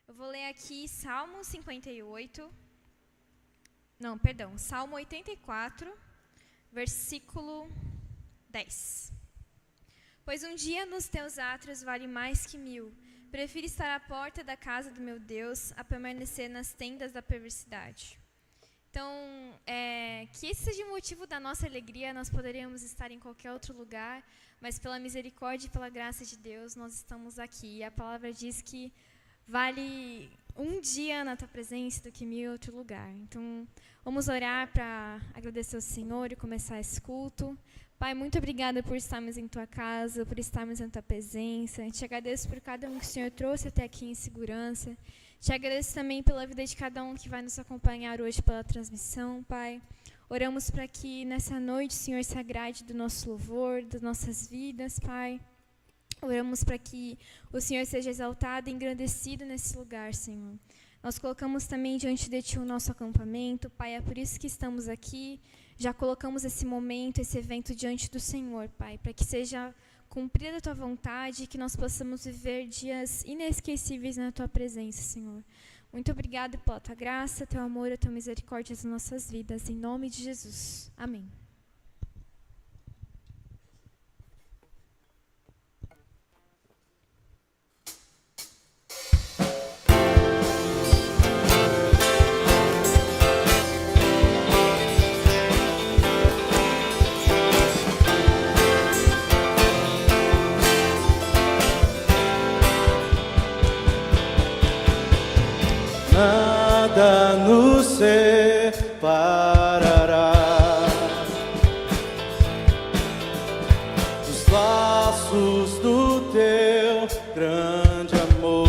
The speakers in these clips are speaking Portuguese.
Eu vou ler aqui Salmo 84, versículo 10. Pois um dia nos teus átrios vale mais que 1000. Prefiro estar à porta da casa do meu Deus a permanecer nas tendas da perversidade. Então, que esse seja o motivo da nossa alegria. Nós poderíamos estar em qualquer outro lugar, mas pela misericórdia e pela graça de Deus, nós estamos aqui. E a palavra diz que vale um dia na tua presença do que 1000 em outro lugar. Então, vamos orar para agradecer ao Senhor e começar esse culto. Pai, muito obrigada por estarmos em tua casa, por estarmos em tua presença. Te agradeço por cada um que o Senhor trouxe até aqui em segurança. Te agradeço também pela vida de cada um que vai nos acompanhar hoje pela transmissão, Pai. Oramos para que nessa noite o Senhor se agrade do nosso louvor, das nossas vidas, Pai. Oramos para que o Senhor seja exaltado e engrandecido nesse lugar, Senhor. Nós colocamos também diante de Ti o nosso acampamento, Pai, é por isso que estamos aqui. Já colocamos esse momento, esse evento diante do Senhor, Pai, para que seja cumprida a Tua vontade e que nós possamos viver dias inesquecíveis na Tua presença, Senhor. Muito obrigada pela Tua graça, Teu amor e Tua misericórdia nas nossas vidas, em nome de Jesus. Amém. Nada nos separará dos laços do teu grande amor.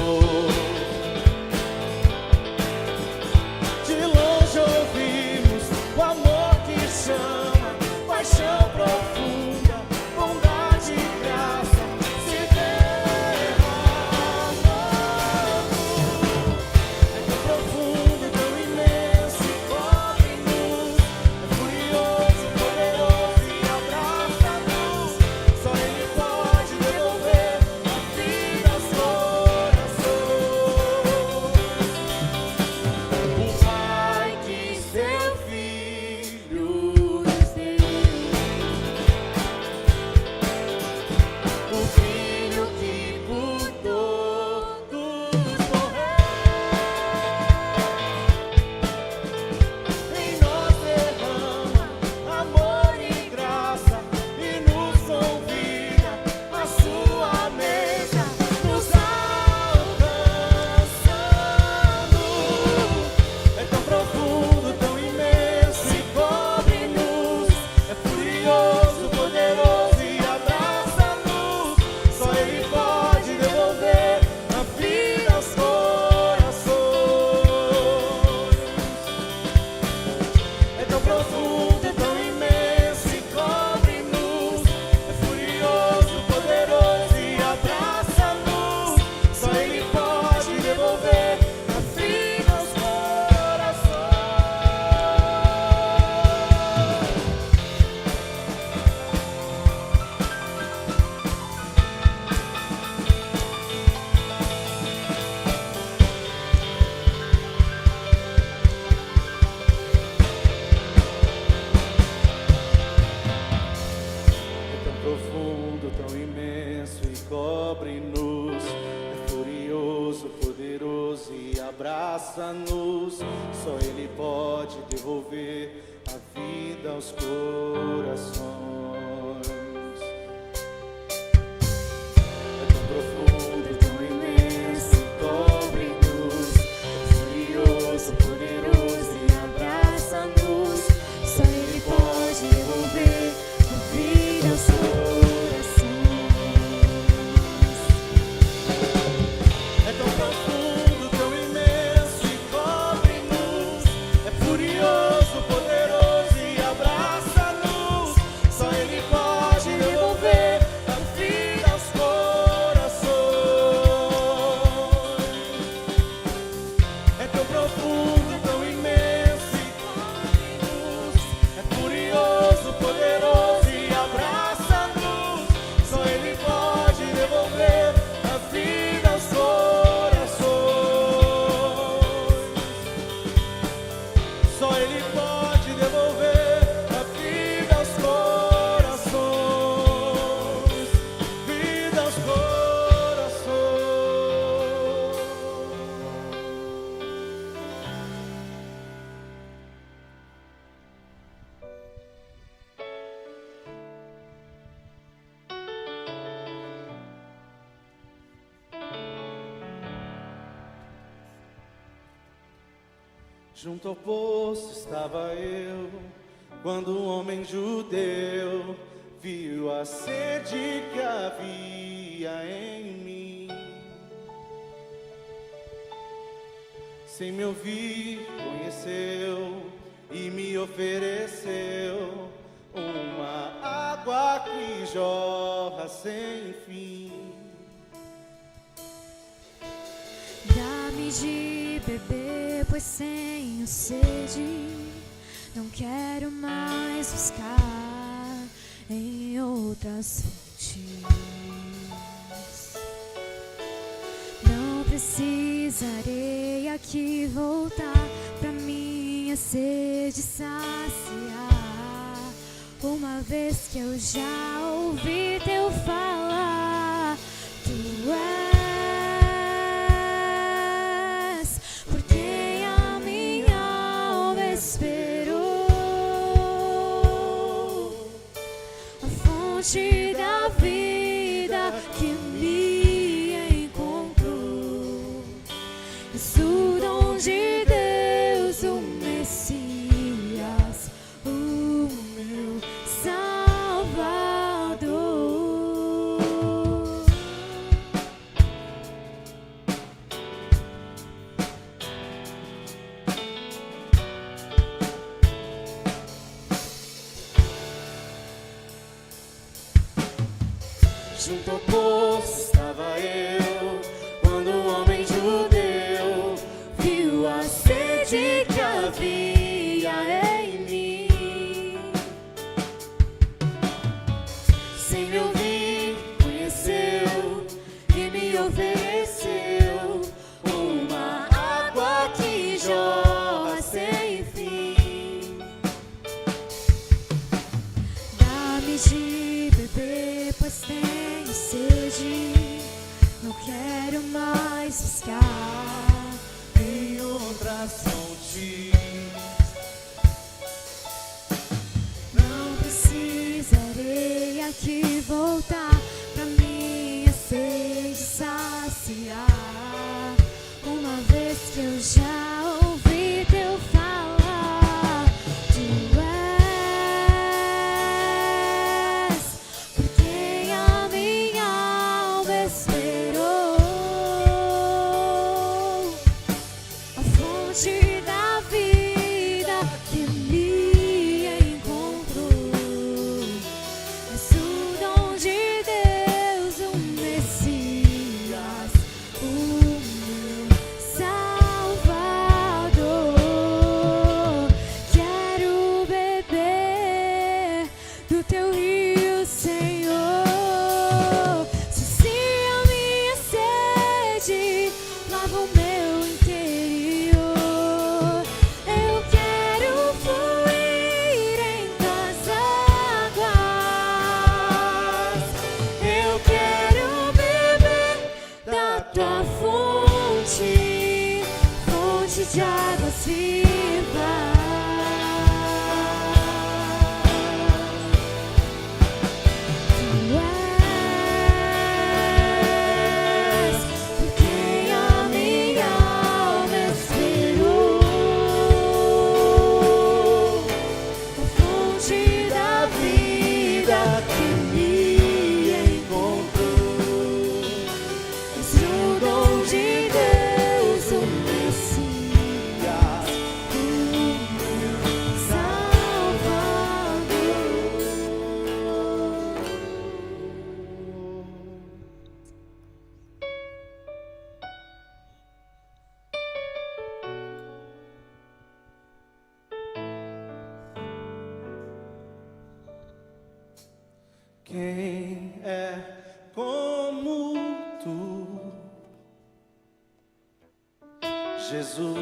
De longe ouvimos o amor que chama, paixão profunda, bondade e graça se derramando. Profundo, tão imenso, cobre-nos. É furioso, poderoso e abraça-nos. Só Ele pode devolver a vida aos corações. O Pai que seu Filho nos deu, o Filho que por todos morreu. Em nós derrama amor e graça e nos convida à sua mesa, nos alcançando. É tão profundo, tão imenso e cobre-nos. É furioso, poderoso e abraça-nos. Só Ele pode devolver a vida aos corações. É tão profundo, é tão imenso e cobre-nos. É furioso, poderoso e abraça-nos. Só Ele pode devolver a vida aos corações. É tão profundo, tão imenso e cobre-nos. É furioso, poderoso e abraça-nos. Só Ele pode devolver a vida aos corações. É tão profundo, tão imenso e cobre-nos. É furioso, poderoso e abraça-nos. Só Ele pode devolver a vida aos corações. É tão profundo, tão imenso e cobre-nos. É furioso, poderoso e abraça-nos. Só Ele Junto ao poço estava eu, quando um homem judeu viu a sede que havia em mim. Sem me ouvir, conheceu e me ofereceu uma água que jorra sem fim. Dá-me de beber, pois tenho sede. Não quero mais buscar em outras fontes. Não precisarei aqui voltar pra minha sede saciar, uma vez que eu já ouvi teu falar. Tu és por quem a minha alma esperou, a fonte da vida que me encontrou. És o dom de Deus, o Messias, o meu Salvador. Junto ao poço estava eu, quando um homem judeu viu a sede que havia em mim. Sem me ouvir, conheceu e me ofereceu uma água que jorra sem fim. Dá-me de beber, pois tenho sede. Não quero mais buscar Em outras fontes, não precisarei aqui voltar pra minha sede saciar, uma vez que eu já ouvi teu falar. Tu és por quem a minha alma esperou, a fonte da vida que me encontrou. És o dom de Deus, o Messias, o meu Salvador. Quero beber do teu rio, Senhor. Sacia a minha sede, lava o meu interior. Eu quero fluir em tuas águas. Eu quero beber da tua fonte, fonte de águas vivas. Tu és por quem a minha alma esperou, a fonte da vida que me encontrou. És o dom de Deus, o Messias, o meu Salvador. quem é como tu, Jesus?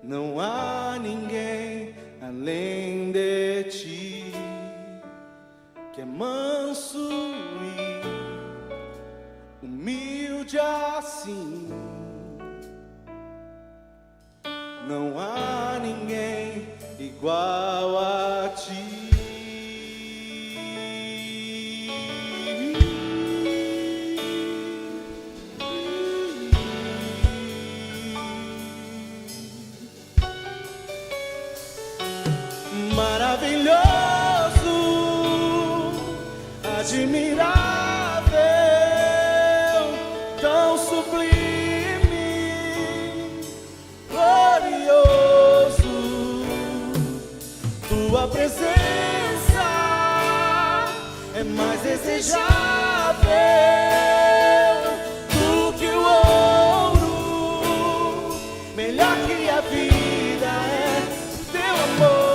Não há ninguém além de ti, que é manso e humilde assim. Não há ninguém igual a ti. admirável, tão sublime, glorioso. Tua presença é mais desejável do que o ouro, melhor que a vida é teu amor.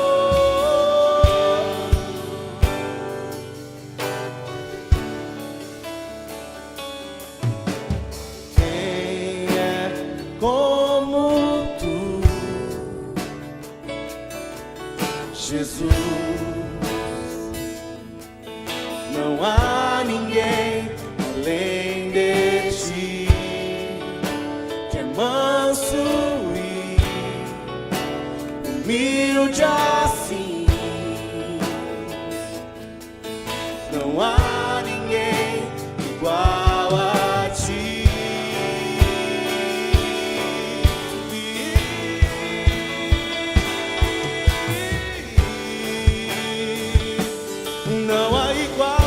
Quem é como tu, Jesus? Não há ninguém além de ti, que é manso e humilde assim. Não há ninguém igual a ti. Não há igual.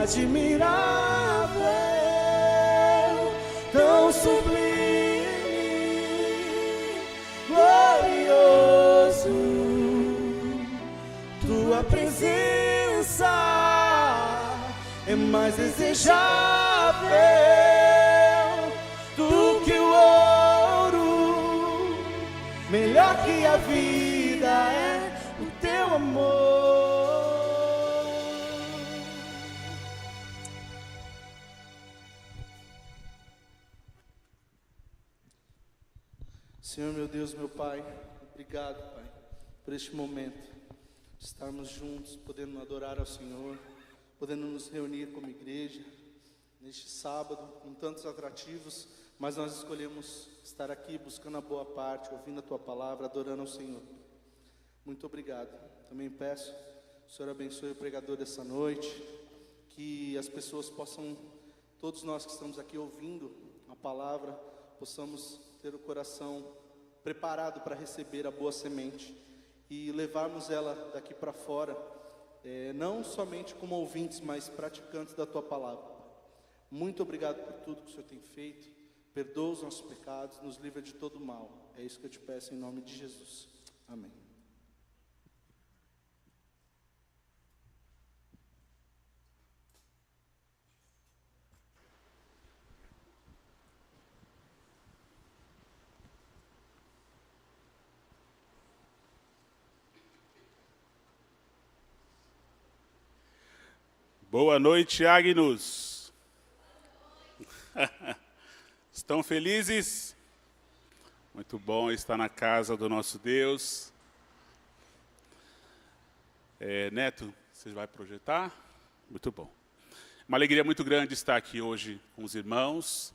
admirável, tão sublime, glorioso. Tua presença é mais desejável do que o ouro. que a vida é o teu amor. Senhor, meu Deus, meu Pai, obrigado, Pai, por este momento, de estarmos juntos, podendo adorar ao Senhor, podendo nos reunir como igreja, neste sábado, com tantos atrativos, mas nós escolhemos estar aqui, buscando a boa parte, ouvindo a Tua palavra, adorando ao Senhor. Muito obrigado. Também peço, o Senhor abençoe o pregador dessa noite, que as pessoas possam, todos nós que estamos aqui ouvindo a palavra, possamos ter o coração preparado para receber a boa semente e levarmos ela daqui para fora, não somente como ouvintes, mas praticantes da Tua palavra. Muito obrigado por tudo que o Senhor tem feito. Perdoa os nossos pecados, nos livra de todo mal. É isso que eu te peço em nome de Jesus. Amém. Boa noite, Agnus. Estão felizes? Muito bom estar na casa do nosso Deus. Neto, você vai projetar? Muito bom. Uma alegria muito grande estar aqui hoje com os irmãos,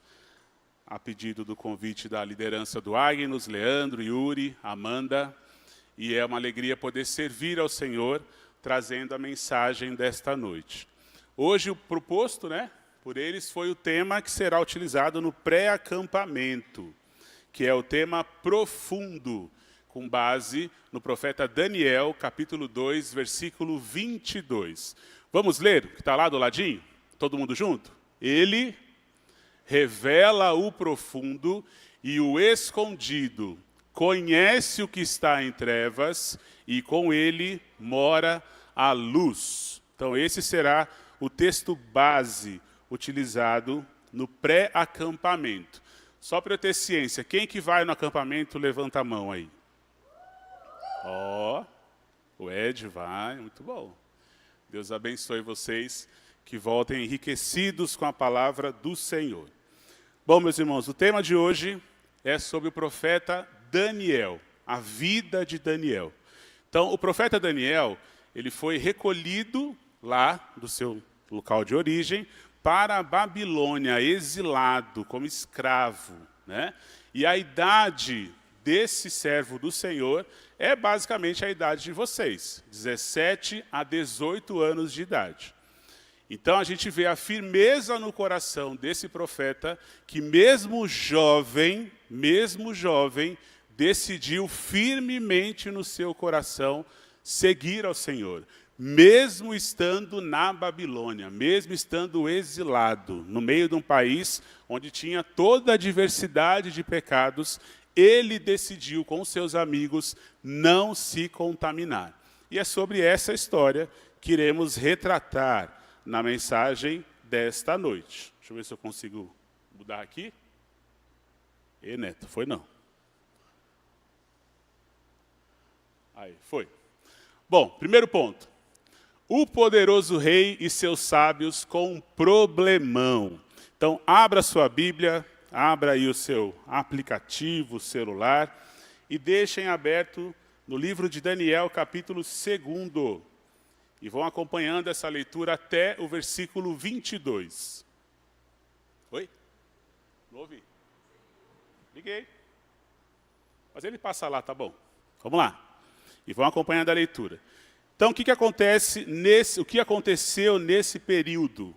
a pedido do convite da liderança do Agnus, Leandro, Yuri, Amanda. E é uma alegria poder servir ao Senhor, trazendo a mensagem desta noite. Hoje o proposto, por eles foi o tema que será utilizado no pré-acampamento, que é o tema profundo, com base no profeta Daniel, capítulo 2, versículo 22. Vamos ler o que está lá do ladinho? Todo mundo junto? Ele revela o profundo e o escondido, conhece o que está em trevas e com ele mora a luz. Então esse será o texto base utilizado no pré-acampamento. Só para eu ter ciência, quem que vai no acampamento, levanta a mão aí. O Ed vai, muito bom. Deus abençoe vocês, que voltem enriquecidos com a palavra do Senhor. Bom, meus irmãos, o tema de hoje é sobre o profeta Daniel, a vida de Daniel. Então, o profeta Daniel, ele foi recolhido lá do seu local de origem, para a Babilônia, exilado como escravo. E a idade desse servo do Senhor é basicamente a idade de vocês, 17 a 18 anos de idade. Então a gente vê a firmeza no coração desse profeta, que mesmo jovem, decidiu firmemente no seu coração seguir ao Senhor. Mesmo estando na Babilônia, mesmo estando exilado, no meio de um país onde tinha toda a diversidade de pecados, ele decidiu com seus amigos não se contaminar. E é sobre essa história que iremos retratar na mensagem desta noite. Deixa eu ver se eu consigo mudar aqui. Neto, foi não. Aí, foi. Bom, primeiro ponto. O poderoso rei e seus sábios com um problemão. Então, abra sua Bíblia, abra aí o seu aplicativo, celular, e deixem aberto no livro de Daniel, capítulo 2. E vão acompanhando essa leitura até o versículo 22. Oi? Não ouvi? Liguei. Mas ele passa lá, tá bom. Vamos lá. E vão acompanhando a leitura. Então, o que aconteceu nesse período?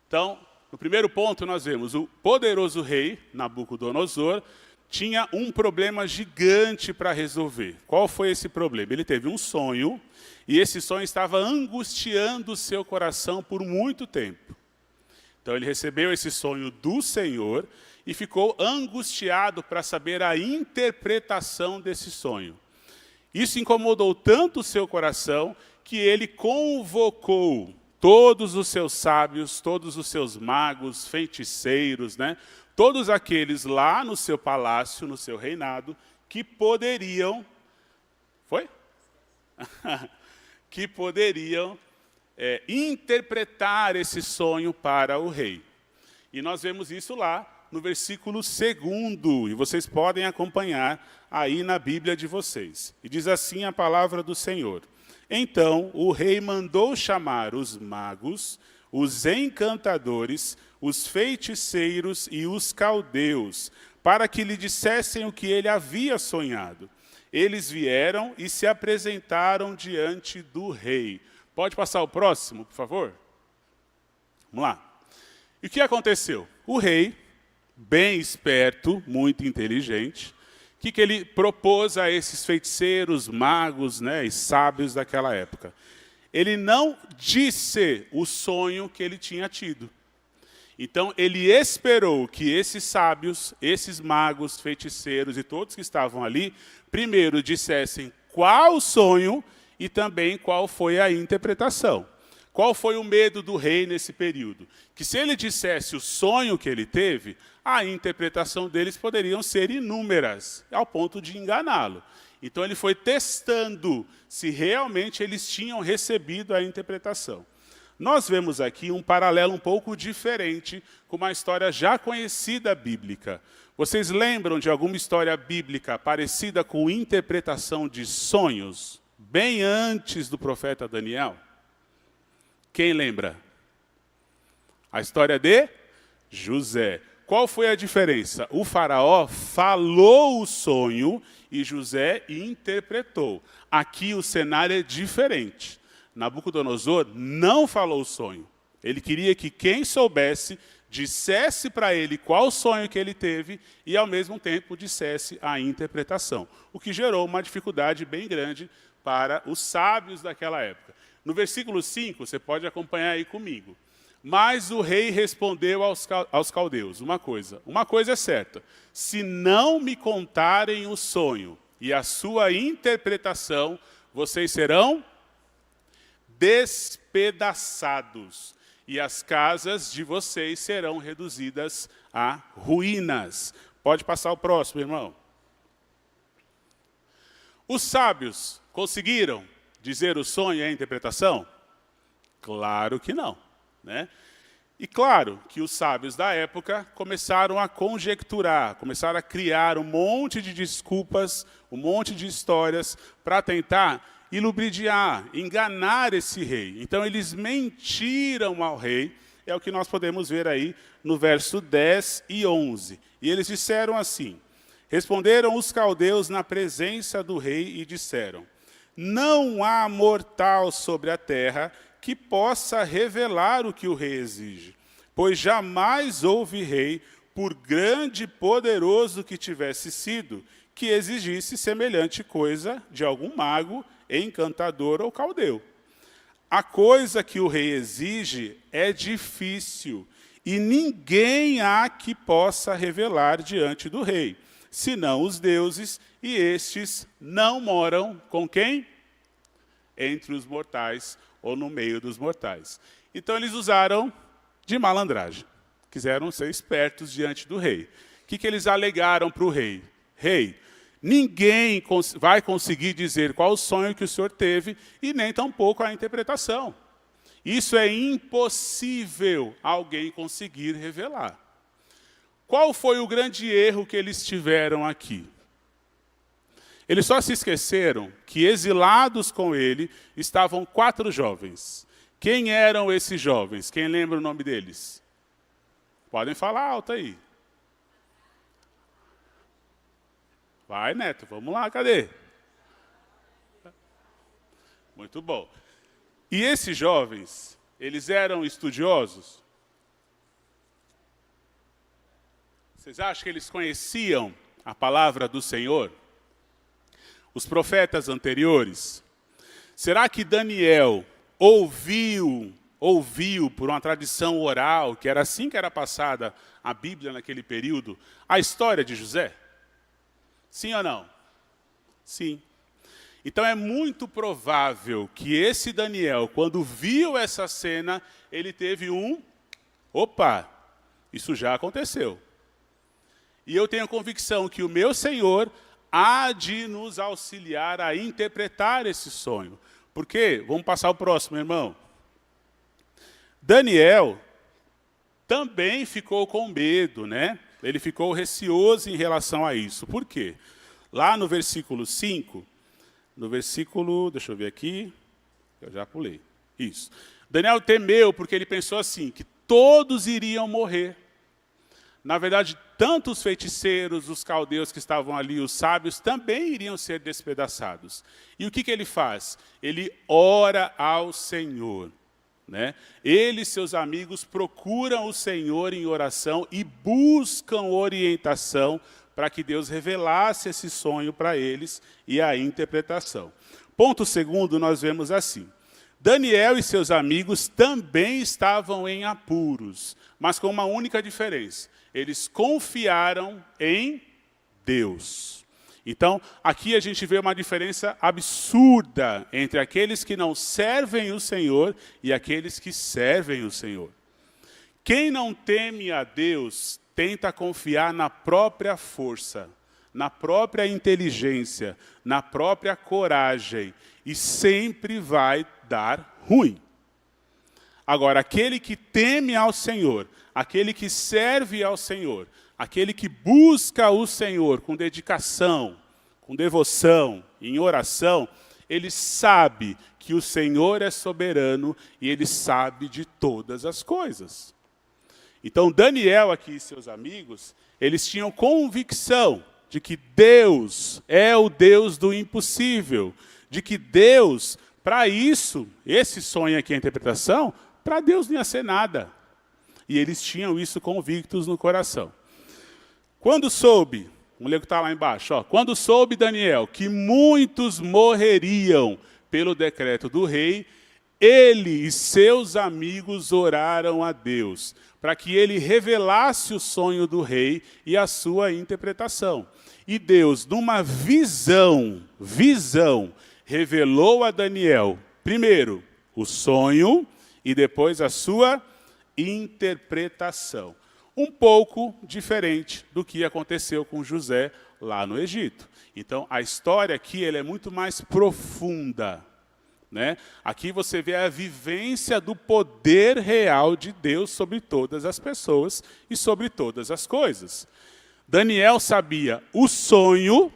Então, no primeiro ponto, nós vemos o poderoso rei, Nabucodonosor, tinha um problema gigante para resolver. Qual foi esse problema? Ele teve um sonho, e esse sonho estava angustiando o seu coração por muito tempo. Então, ele recebeu esse sonho do Senhor e ficou angustiado para saber a interpretação desse sonho. Isso incomodou tanto o seu coração que ele convocou todos os seus sábios, todos os seus magos, feiticeiros, todos aqueles lá no seu palácio, no seu reinado, que poderiam Foi? Que poderiam interpretar esse sonho para o rei. E nós vemos isso lá no versículo 2, e vocês podem acompanhar aí na Bíblia de vocês. E diz assim a palavra do Senhor: Então o rei mandou chamar os magos, os encantadores, os feiticeiros e os caldeus, para que lhe dissessem o que ele havia sonhado. Eles vieram e se apresentaram diante do rei. Pode passar o próximo, por favor? Vamos lá. E o que aconteceu? O rei, bem esperto, muito inteligente, o que ele propôs a esses feiticeiros, magos, né, e sábios daquela época? Ele não disse o sonho que ele tinha tido. Então, ele esperou que esses sábios, esses magos, feiticeiros e todos que estavam ali, primeiro dissessem qual o sonho e também qual foi a interpretação. Qual foi o medo do rei nesse período? Que se ele dissesse o sonho que ele teve, a interpretação deles poderiam ser inúmeras, ao ponto de enganá-lo. Então ele foi testando se realmente eles tinham recebido a interpretação. Nós vemos aqui um paralelo um pouco diferente com uma história já conhecida bíblica. Vocês lembram de alguma história bíblica parecida com interpretação de sonhos, bem antes do profeta Daniel? Quem lembra? A história de José. Qual foi a diferença? O faraó falou o sonho e José interpretou. Aqui o cenário é diferente. Nabucodonosor não falou o sonho. Ele queria que quem soubesse dissesse para ele qual o sonho que ele teve e, ao mesmo tempo, dissesse a interpretação. O que gerou uma dificuldade bem grande para os sábios daquela época. No versículo 5, você pode acompanhar aí comigo. Mas o rei respondeu aos caldeus, uma coisa é certa: se não me contarem o sonho e a sua interpretação, vocês serão despedaçados, e as casas de vocês serão reduzidas a ruínas. Pode passar o próximo, irmão. Os sábios conseguiram dizer o sonho e a interpretação? Claro que não, né? E claro que os sábios da época começaram a conjecturar, começaram a criar um monte de desculpas, um monte de histórias para tentar ilubridiar, enganar esse rei. Então eles mentiram ao rei, é o que nós podemos ver aí no verso 10 e 11. E eles disseram assim: responderam os caldeus na presença do rei e disseram: não há mortal sobre a terra que possa revelar o que o rei exige, pois jamais houve rei, por grande e poderoso que tivesse sido, que exigisse semelhante coisa de algum mago, encantador ou caldeu. A coisa que o rei exige é difícil, e ninguém há que possa revelar diante do rei, senão os deuses, e estes não moram com quem? Entre os mortais, ou no meio dos mortais. Então eles usaram de malandragem. Quiseram ser espertos diante do rei. O que eles alegaram para o rei? Rei, ninguém vai conseguir dizer qual o sonho que o senhor teve, e nem tampouco a interpretação. Isso é impossível alguém conseguir revelar. Qual foi o grande erro que eles tiveram aqui? Eles só se esqueceram que exilados com ele estavam 4 jovens. Quem eram esses jovens? Quem lembra o nome deles? Podem falar alto aí. Vai, Neto, vamos lá, cadê? Muito bom. E esses jovens, eles eram estudiosos? Vocês acham que eles conheciam a palavra do Senhor? Os profetas anteriores? Será que Daniel ouviu por uma tradição oral, que era assim que era passada a Bíblia naquele período, a história de José? Sim ou não? Sim. Então é muito provável que esse Daniel, quando viu essa cena, ele teve opa, isso já aconteceu. E eu tenho a convicção que o meu Senhor, há de nos auxiliar a interpretar esse sonho. Por quê? Vamos passar ao próximo, irmão. Daniel também ficou com medo, né? Ele ficou receoso em relação a isso. Por quê? Lá no versículo 5, deixa eu ver aqui, eu já pulei. Isso. Daniel temeu porque ele pensou assim, que todos iriam morrer. Na verdade, tanto os feiticeiros, os caldeus que estavam ali, os sábios, também iriam ser despedaçados. E o que ele faz? Ele ora ao Senhor. Né? Ele e seus amigos procuram o Senhor em oração e buscam orientação para que Deus revelasse esse sonho para eles e a interpretação. Ponto segundo, nós vemos assim. Daniel e seus amigos também estavam em apuros, mas com uma única diferença. Eles confiaram em Deus. Então, aqui a gente vê uma diferença absurda entre aqueles que não servem o Senhor e aqueles que servem o Senhor. Quem não teme a Deus tenta confiar na própria força, na própria inteligência, na própria coragem, e sempre vai dar ruim. Agora, aquele que teme ao Senhor, aquele que serve ao Senhor, aquele que busca o Senhor com dedicação, com devoção, em oração, ele sabe que o Senhor é soberano e ele sabe de todas as coisas. Então, Daniel aqui e seus amigos, eles tinham convicção de que Deus é o Deus do impossível, de que Deus, para isso, esse sonho aqui, a interpretação, para Deus não ia ser nada. E eles tinham isso convictos no coração. Quando soube, vamos ler o que está lá embaixo, ó, quando soube Daniel que muitos morreriam pelo decreto do rei, ele e seus amigos oraram a Deus, para que ele revelasse o sonho do rei e a sua interpretação. E Deus, numa visão, revelou a Daniel, primeiro, o sonho e depois a sua interpretação. Um pouco diferente do que aconteceu com José lá no Egito. Então, a história aqui ela é muito mais profunda. Né? Aqui você vê a vivência do poder real de Deus sobre todas as pessoas e sobre todas as coisas. Daniel sabia o sonho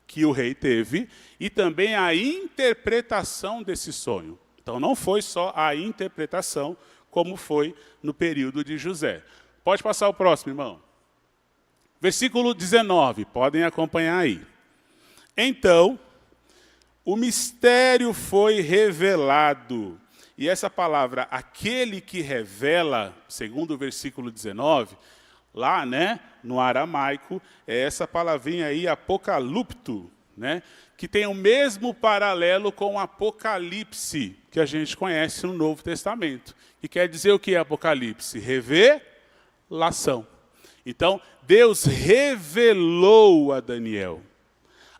que o rei teve e também a interpretação desse sonho. Então, não foi só a interpretação, como foi no período de José. Pode passar o próximo, irmão. Versículo 19, podem acompanhar aí. Então, o mistério foi revelado. E essa palavra, aquele que revela, segundo o versículo 19, lá, né, no aramaico, é essa palavrinha aí, apocalipto, né, que tem o mesmo paralelo com o Apocalipse, que a gente conhece no Novo Testamento. E quer dizer o que é Apocalipse? Revelação. Então, Deus revelou a Daniel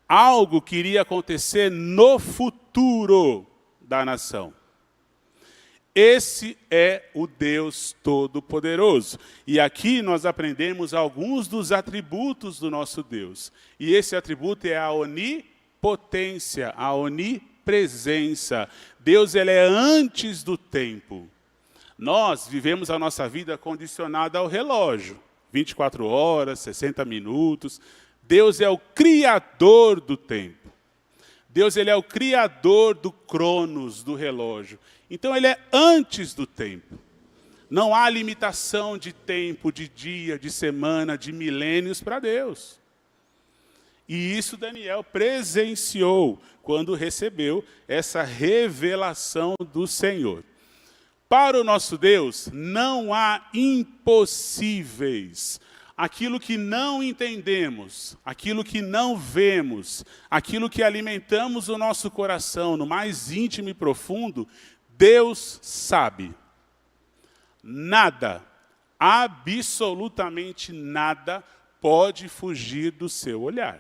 algo que iria acontecer no futuro da nação. Esse é o Deus Todo-Poderoso. E aqui nós aprendemos alguns dos atributos do nosso Deus. E esse atributo é a onipotência, a onipresença. Deus ele é antes do tempo. Nós vivemos a nossa vida condicionada ao relógio. 24 horas, 60 minutos. Deus é o criador do tempo. Deus ele é o criador do cronos, do relógio. Então ele é antes do tempo. Não há limitação de tempo, de dia, de semana, de milênios para Deus. E isso Daniel presenciou quando recebeu essa revelação do Senhor. Para o nosso Deus não há impossíveis. Aquilo que não entendemos, aquilo que não vemos, aquilo que alimentamos o nosso coração no mais íntimo e profundo, Deus sabe. Nada, absolutamente nada, pode fugir do seu olhar.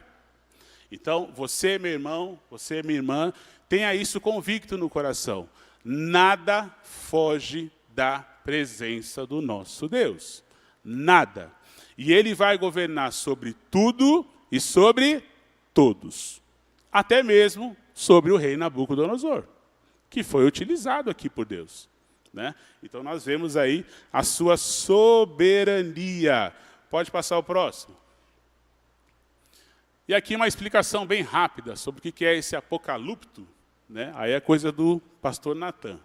Então, você, meu irmão, você, minha irmã, tenha isso convicto no coração. Nada foge da presença do nosso Deus. Nada. E ele vai governar sobre tudo e sobre todos. Até mesmo sobre o rei Nabucodonosor, que foi utilizado aqui por Deus, né? Então nós vemos aí a sua soberania. Pode passar o próximo. E aqui uma explicação bem rápida sobre o que é esse apocalipto, né? Aí é coisa do pastor Natan.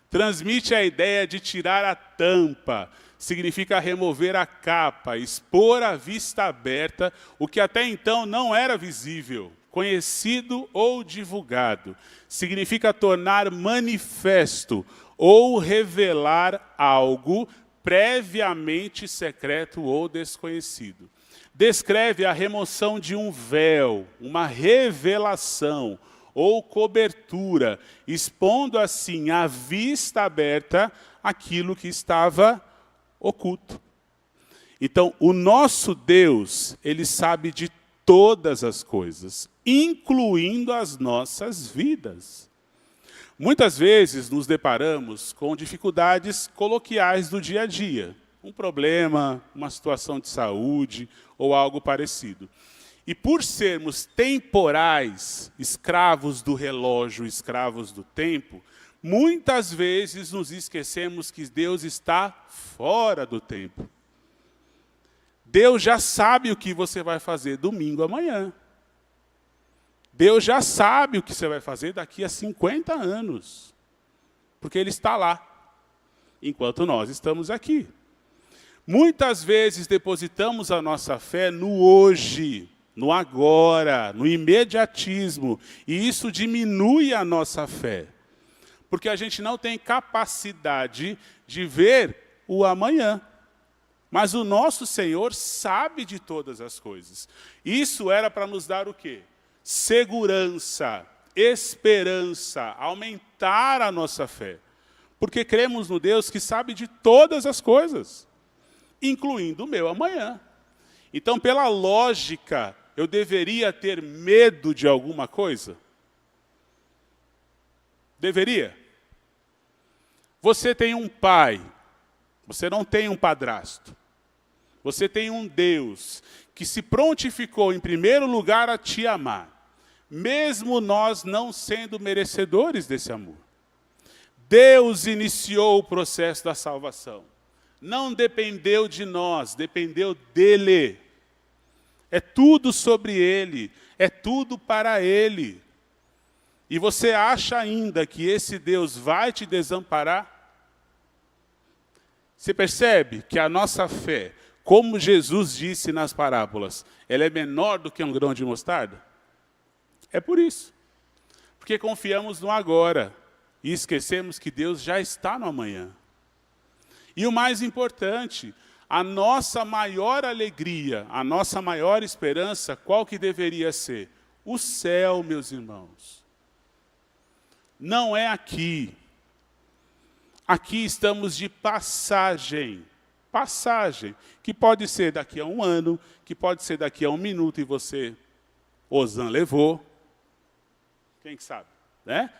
Transmite a ideia de tirar a tampa, significa remover a capa, expor à vista aberta o que até então não era visível, conhecido ou divulgado. Significa tornar manifesto ou revelar algo previamente secreto ou desconhecido. Descreve a remoção de um véu, uma revelação ou cobertura, expondo assim à vista aberta aquilo que estava oculto. Então, o nosso Deus, ele sabe de todas as coisas, incluindo as nossas vidas. Muitas vezes nos deparamos com dificuldades coloquiais do dia a dia, um problema, uma situação de saúde ou algo parecido. E por sermos temporais, escravos do relógio, escravos do tempo, muitas vezes nos esquecemos que Deus está fora do tempo. Deus já sabe o que você vai fazer domingo amanhã. Deus já sabe o que você vai fazer daqui a 50 anos. Porque Ele está lá, enquanto nós estamos aqui. Muitas vezes depositamos a nossa fé no hoje, no agora, no imediatismo, e isso diminui a nossa fé, porque a gente não tem capacidade de ver o amanhã. Mas o nosso Senhor sabe de todas as coisas. Isso era para nos dar o quê? Segurança, esperança, aumentar a nossa fé, porque cremos no Deus que sabe de todas as coisas, incluindo o meu amanhã. Então, pela lógica, eu deveria ter medo de alguma coisa? Deveria? Você tem um pai, você não tem um padrasto. Você tem um Deus que se prontificou, em primeiro lugar, a te amar, mesmo nós não sendo merecedores desse amor. Deus iniciou o processo da salvação. Não dependeu de nós, dependeu dele. É tudo sobre ele, é tudo para ele. E você acha ainda que esse Deus vai te desamparar? Você percebe que a nossa fé, como Jesus disse nas parábolas, ela é menor do que um grão de mostarda? É por isso. Porque confiamos no agora e esquecemos que Deus já está no amanhã. E o mais importante, a nossa maior alegria, a nossa maior esperança, qual que deveria ser? O céu, meus irmãos. Não é aqui. Aqui estamos de passagem. Passagem, que pode ser daqui a 1 ano, que pode ser daqui a 1 minuto e você, Ozan, levou. Quem que sabe, né?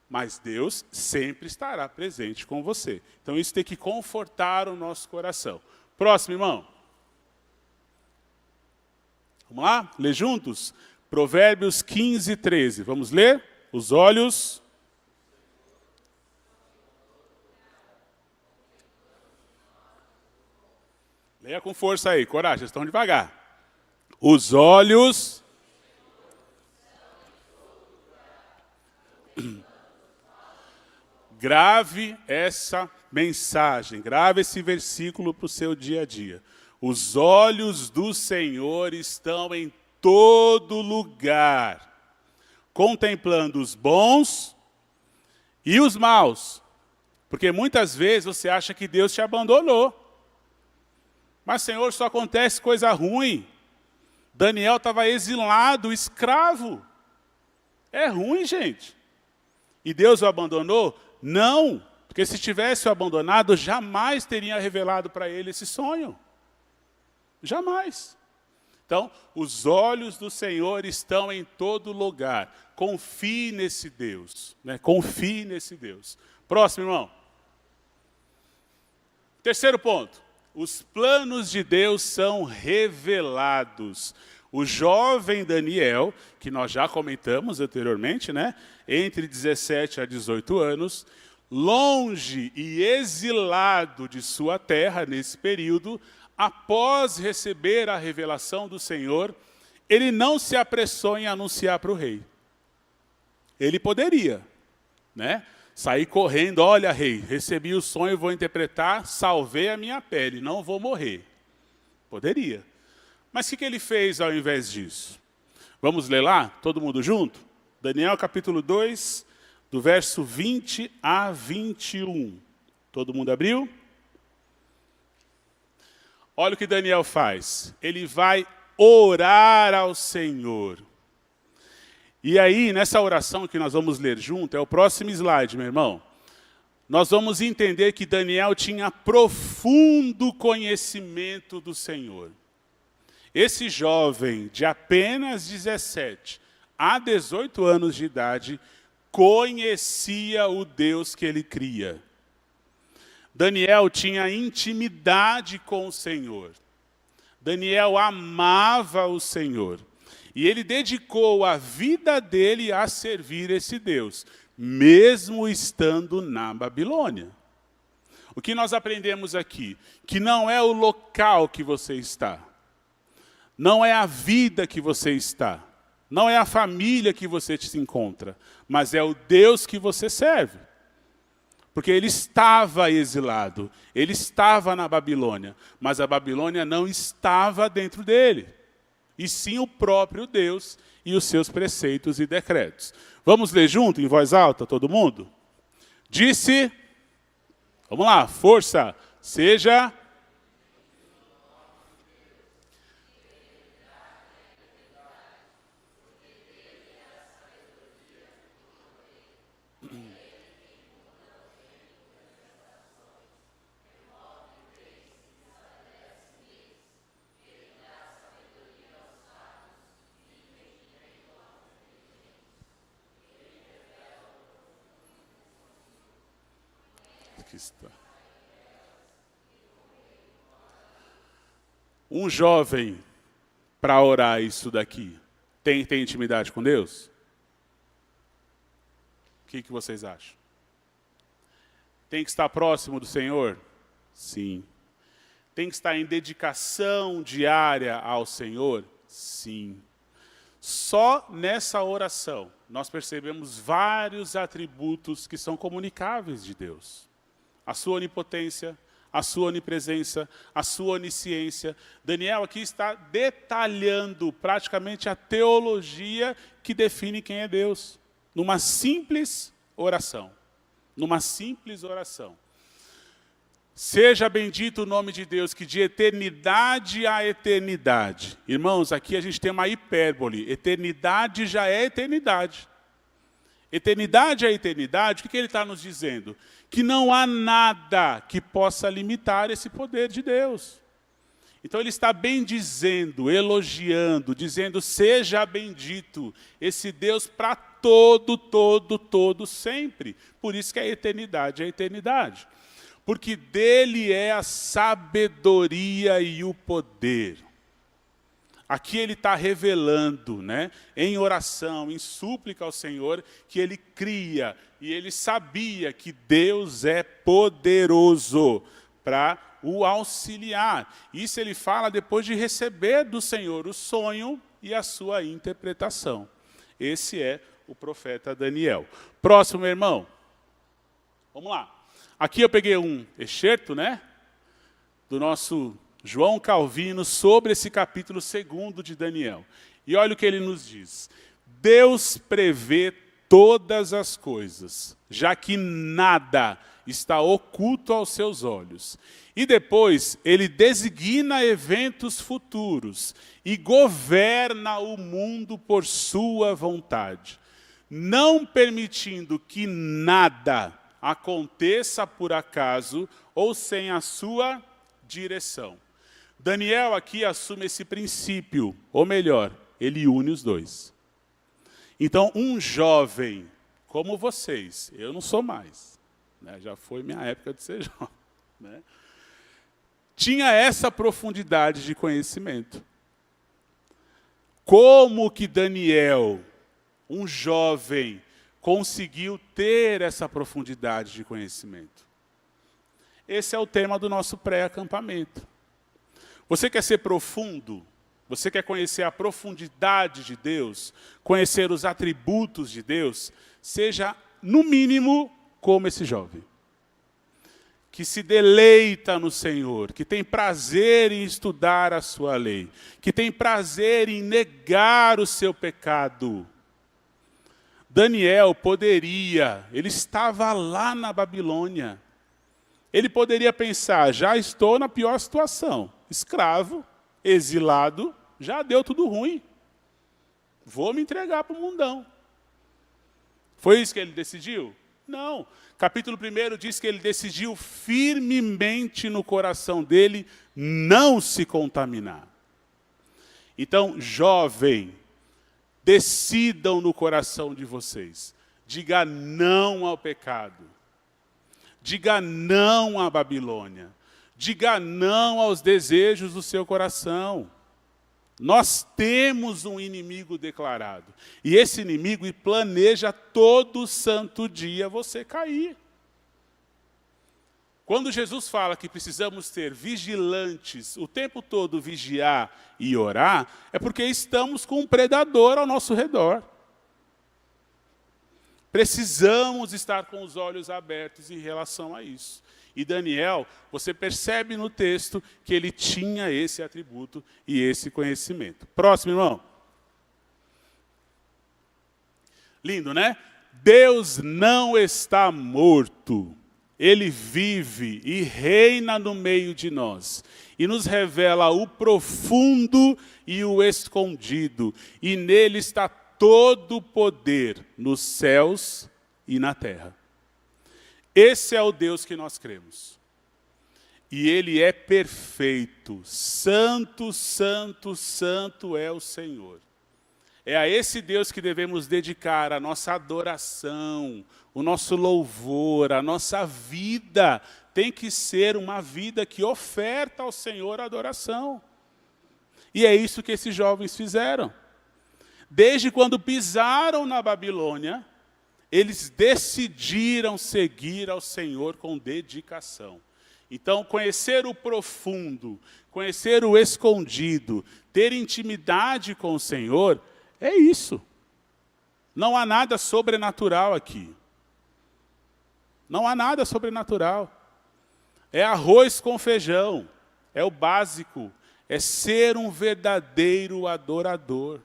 Mas Deus sempre estará presente com você. Então isso tem que confortar o nosso coração. Próximo, irmão. Vamos lá? Ler juntos? Provérbios 15, 13. Vamos ler? Os olhos... Leia com força aí, coragem, vocês estão devagar. Os olhos... Grave essa mensagem, grave esse versículo para o seu dia a dia. Os olhos do Senhor estão em todo lugar, contemplando os bons e os maus. Porque muitas vezes você acha que Deus te abandonou. Mas, Senhor, só acontece coisa ruim. Daniel estava exilado, escravo. É ruim, gente. E Deus o abandonou? Não, porque se tivesse o abandonado, jamais teria revelado para ele esse sonho. Jamais. Então, os olhos do Senhor estão em todo lugar. Confie nesse Deus, né? Confie nesse Deus. Próximo, irmão. Terceiro ponto. Os planos de Deus são revelados. O jovem Daniel, que nós já comentamos anteriormente, né? Entre 17 a 18 anos, longe e exilado de sua terra nesse período, após receber a revelação do Senhor, ele não se apressou em anunciar para o rei. Ele poderia, né? Sair correndo, olha, rei, recebi o sonho, vou interpretar, salvei a minha pele, não vou morrer. Poderia. Mas o que ele fez ao invés disso? Vamos ler lá, todo mundo junto? Daniel capítulo 2, do verso 20 a 21. Todo mundo abriu? Olha o que Daniel faz. Ele vai orar ao Senhor. E aí, nessa oração que nós vamos ler junto, é o próximo slide, meu irmão. Nós vamos entender que Daniel tinha profundo conhecimento do Senhor. Esse jovem de apenas 17 a 18 anos de idade conhecia o Deus que ele cria. Daniel tinha intimidade com o Senhor. Daniel amava o Senhor. E ele dedicou a vida dele a servir esse Deus, mesmo estando na Babilônia. O que nós aprendemos aqui? Que não é o local que você está. Não é a vida que você está. Não é a família que você se encontra. Mas é o Deus que você serve. Porque ele estava exilado. Ele estava na Babilônia. Mas a Babilônia não estava dentro dele. E sim o próprio Deus e os seus preceitos e decretos. Vamos ler junto, em voz alta, todo mundo? Disse, vamos lá, força, seja... Aqui está. Um jovem, para orar isso daqui, tem intimidade com Deus? O que vocês acham? Tem que estar próximo do Senhor? Sim. Tem que estar em dedicação diária ao Senhor? Sim. Só nessa oração nós percebemos vários atributos que são comunicáveis de Deus. A sua onipotência, a sua onipresença, a sua onisciência. Daniel aqui está detalhando praticamente a teologia que define quem é Deus. Numa simples oração. Numa simples oração. Seja bendito o nome de Deus, que de eternidade a eternidade. Irmãos, aqui a gente tem uma hipérbole. Eternidade já é eternidade. Eternidade a eternidade, o que ele está nos dizendo? Que não há nada que possa limitar esse poder de Deus. Então ele está bendizendo, elogiando, dizendo, seja bendito esse Deus para todo sempre. Por isso que a eternidade é a eternidade. Porque dele é a sabedoria e o poder. Aqui ele está revelando, né, em oração, em súplica ao Senhor, que ele cria e ele sabia que Deus é poderoso para o auxiliar. Isso ele fala depois de receber do Senhor o sonho e a sua interpretação. Esse é o profeta Daniel. Próximo, irmão. Vamos lá. Aqui eu peguei um excerto, né, do nosso João Calvino sobre esse capítulo 2 de Daniel. E olha o que ele nos diz. Deus prevê todas as coisas, já que nada está oculto aos seus olhos. E depois ele designa eventos futuros e governa o mundo por sua vontade, não permitindo que nada aconteça por acaso ou sem a sua direção. Daniel aqui assume esse princípio, ou melhor, ele une os dois. Então, um jovem como vocês, eu não sou mais, né, já foi minha época de ser jovem, né, tinha essa profundidade de conhecimento. Como que Daniel, um jovem, conseguiu ter essa profundidade de conhecimento? Esse é o tema do nosso pré-acampamento. Você quer ser profundo? Você quer conhecer a profundidade de Deus? Conhecer os atributos de Deus? Seja, no mínimo, como esse jovem, que se deleita no Senhor, que tem prazer em estudar a sua lei, que tem prazer em negar o seu pecado. Daniel poderia, ele estava lá na Babilônia, ele poderia pensar, já estou na pior situação, escravo, exilado, já deu tudo ruim, vou me entregar para o mundão. Foi isso que ele decidiu? Não. Capítulo 1 diz que ele decidiu firmemente no coração dele não se contaminar. Então, jovem, decidam no coração de vocês. Diga não ao pecado. Diga não à Babilônia. Diga não aos desejos do seu coração. Nós temos um inimigo declarado. E esse inimigo planeja todo santo dia você cair. Quando Jesus fala que precisamos ser vigilantes, o tempo todo vigiar e orar, é porque estamos com um predador ao nosso redor. Precisamos estar com os olhos abertos em relação a isso. E Daniel, você percebe no texto que ele tinha esse atributo e esse conhecimento. Próximo, irmão. Lindo, né? Deus não está morto. Ele vive e reina no meio de nós. E nos revela o profundo e o escondido. E nele está todo o poder nos céus e na terra. Esse é o Deus que nós cremos. E Ele é perfeito. Santo, santo, santo é o Senhor. É a esse Deus que devemos dedicar a nossa adoração, o nosso louvor, a nossa vida. Tem que ser uma vida que oferta ao Senhor a adoração. E é isso que esses jovens fizeram. Desde quando pisaram na Babilônia, eles decidiram seguir ao Senhor com dedicação. Então, conhecer o profundo, conhecer o escondido, ter intimidade com o Senhor, é isso. Não há nada sobrenatural aqui. Não há nada sobrenatural. É arroz com feijão, é o básico, é ser um verdadeiro adorador.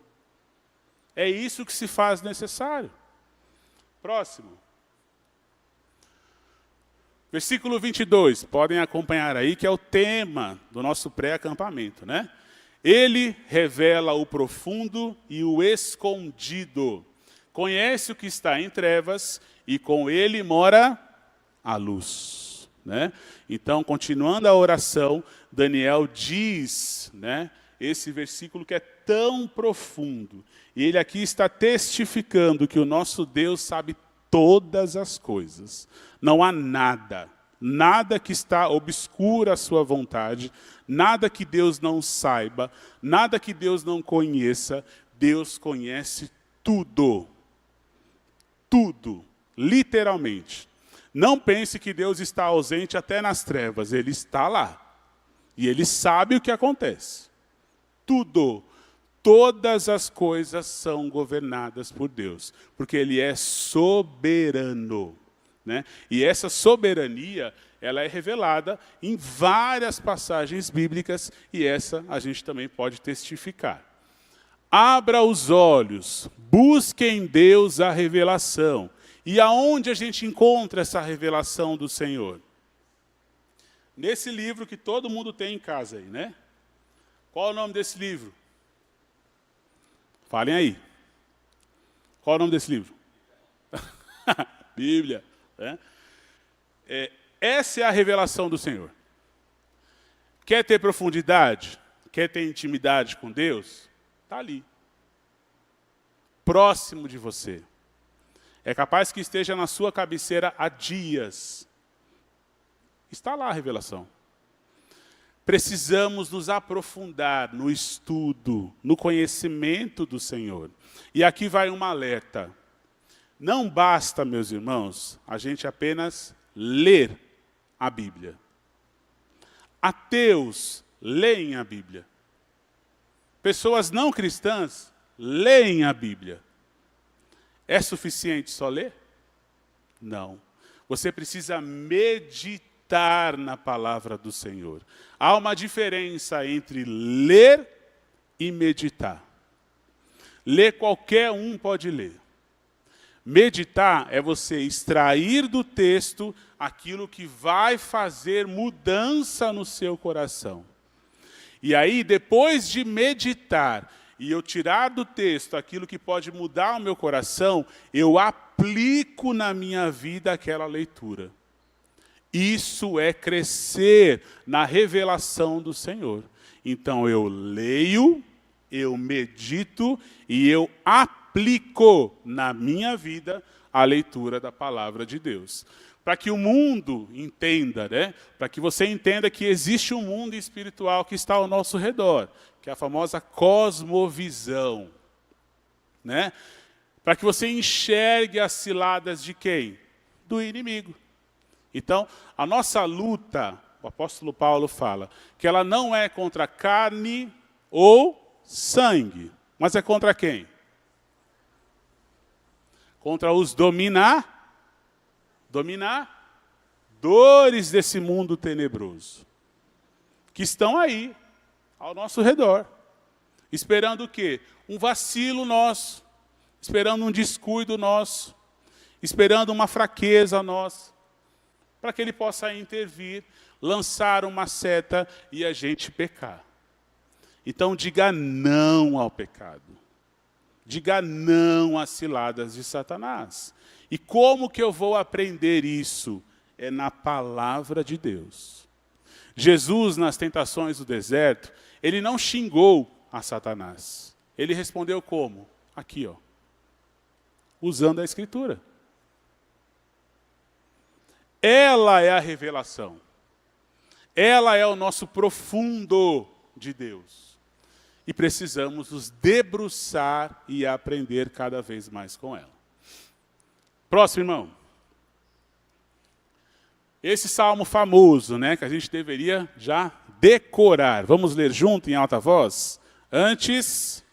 É isso que se faz necessário. Próximo. Versículo 22, podem acompanhar aí, que é o tema do nosso pré-acampamento, né? Ele revela o profundo e o escondido. Conhece o que está em trevas e com ele mora a luz, né? Então, continuando a oração, Daniel diz, né, esse versículo que é tão profundo. E ele aqui está testificando que o nosso Deus sabe todas as coisas. Não há nada, nada que está obscura à sua vontade, nada que Deus não saiba, nada que Deus não conheça. Deus conhece tudo. Tudo, literalmente. Não pense que Deus está ausente até nas trevas, Ele está lá. E Ele sabe o que acontece. Tudo. Todas as coisas são governadas por Deus, porque Ele é soberano, né? E essa soberania, ela é revelada em várias passagens bíblicas, e essa a gente também pode testificar. Abra os olhos, busque em Deus a revelação. E aonde a gente encontra essa revelação do Senhor? Nesse livro que todo mundo tem em casa aí, né? Qual é o nome desse livro? Falem aí. Qual é o nome desse livro? Bíblia. Né? Essa é a revelação do Senhor. Quer ter profundidade? Quer ter intimidade com Deus? Está ali. Próximo de você. É capaz que esteja na sua cabeceira há dias. Está lá a revelação. precisamos nos aprofundar no estudo, no conhecimento do Senhor. E aqui vai um alerta. Não basta, meus irmãos, a gente apenas ler a Bíblia. Ateus leem a Bíblia. Pessoas não cristãs leem a Bíblia. É suficiente só ler? Não. Você precisa meditar na palavra do Senhor. Há uma diferença entre ler e meditar. Ler qualquer um pode ler. Meditar é você extrair do texto aquilo que vai fazer mudança no seu coração. E aí, depois de meditar e eu tirar do texto aquilo que pode mudar o meu coração, eu aplico na minha vida aquela leitura. Isso é crescer na revelação do Senhor. Então eu leio, eu medito e eu aplico na minha vida a leitura da palavra de Deus. Para que o mundo entenda, né? Para que você entenda que existe um mundo espiritual que está ao nosso redor, que é a famosa cosmovisão, né? Para que você enxergue as ciladas de quem? Do inimigo. Então, a nossa luta, o apóstolo Paulo fala, que ela não é contra carne ou sangue, mas é contra quem? Contra os dominadores desse mundo tenebroso, que estão aí, ao nosso redor, esperando o quê? Um vacilo nosso, esperando um descuido nosso, esperando uma fraqueza nossa, para que ele possa intervir, lançar uma seta e a gente pecar. Então diga não ao pecado. Diga não às ciladas de Satanás. E como que eu vou aprender isso? É na palavra de Deus. Jesus, nas tentações do deserto, ele não xingou a Satanás. Ele respondeu como? Aqui, ó. Usando a Escritura. Ela é a revelação. Ela é o nosso profundo de Deus. E precisamos nos debruçar e aprender cada vez mais com ela. Próximo, irmão. Esse salmo famoso, né, que a gente deveria já decorar. Vamos ler junto em alta voz? Antes...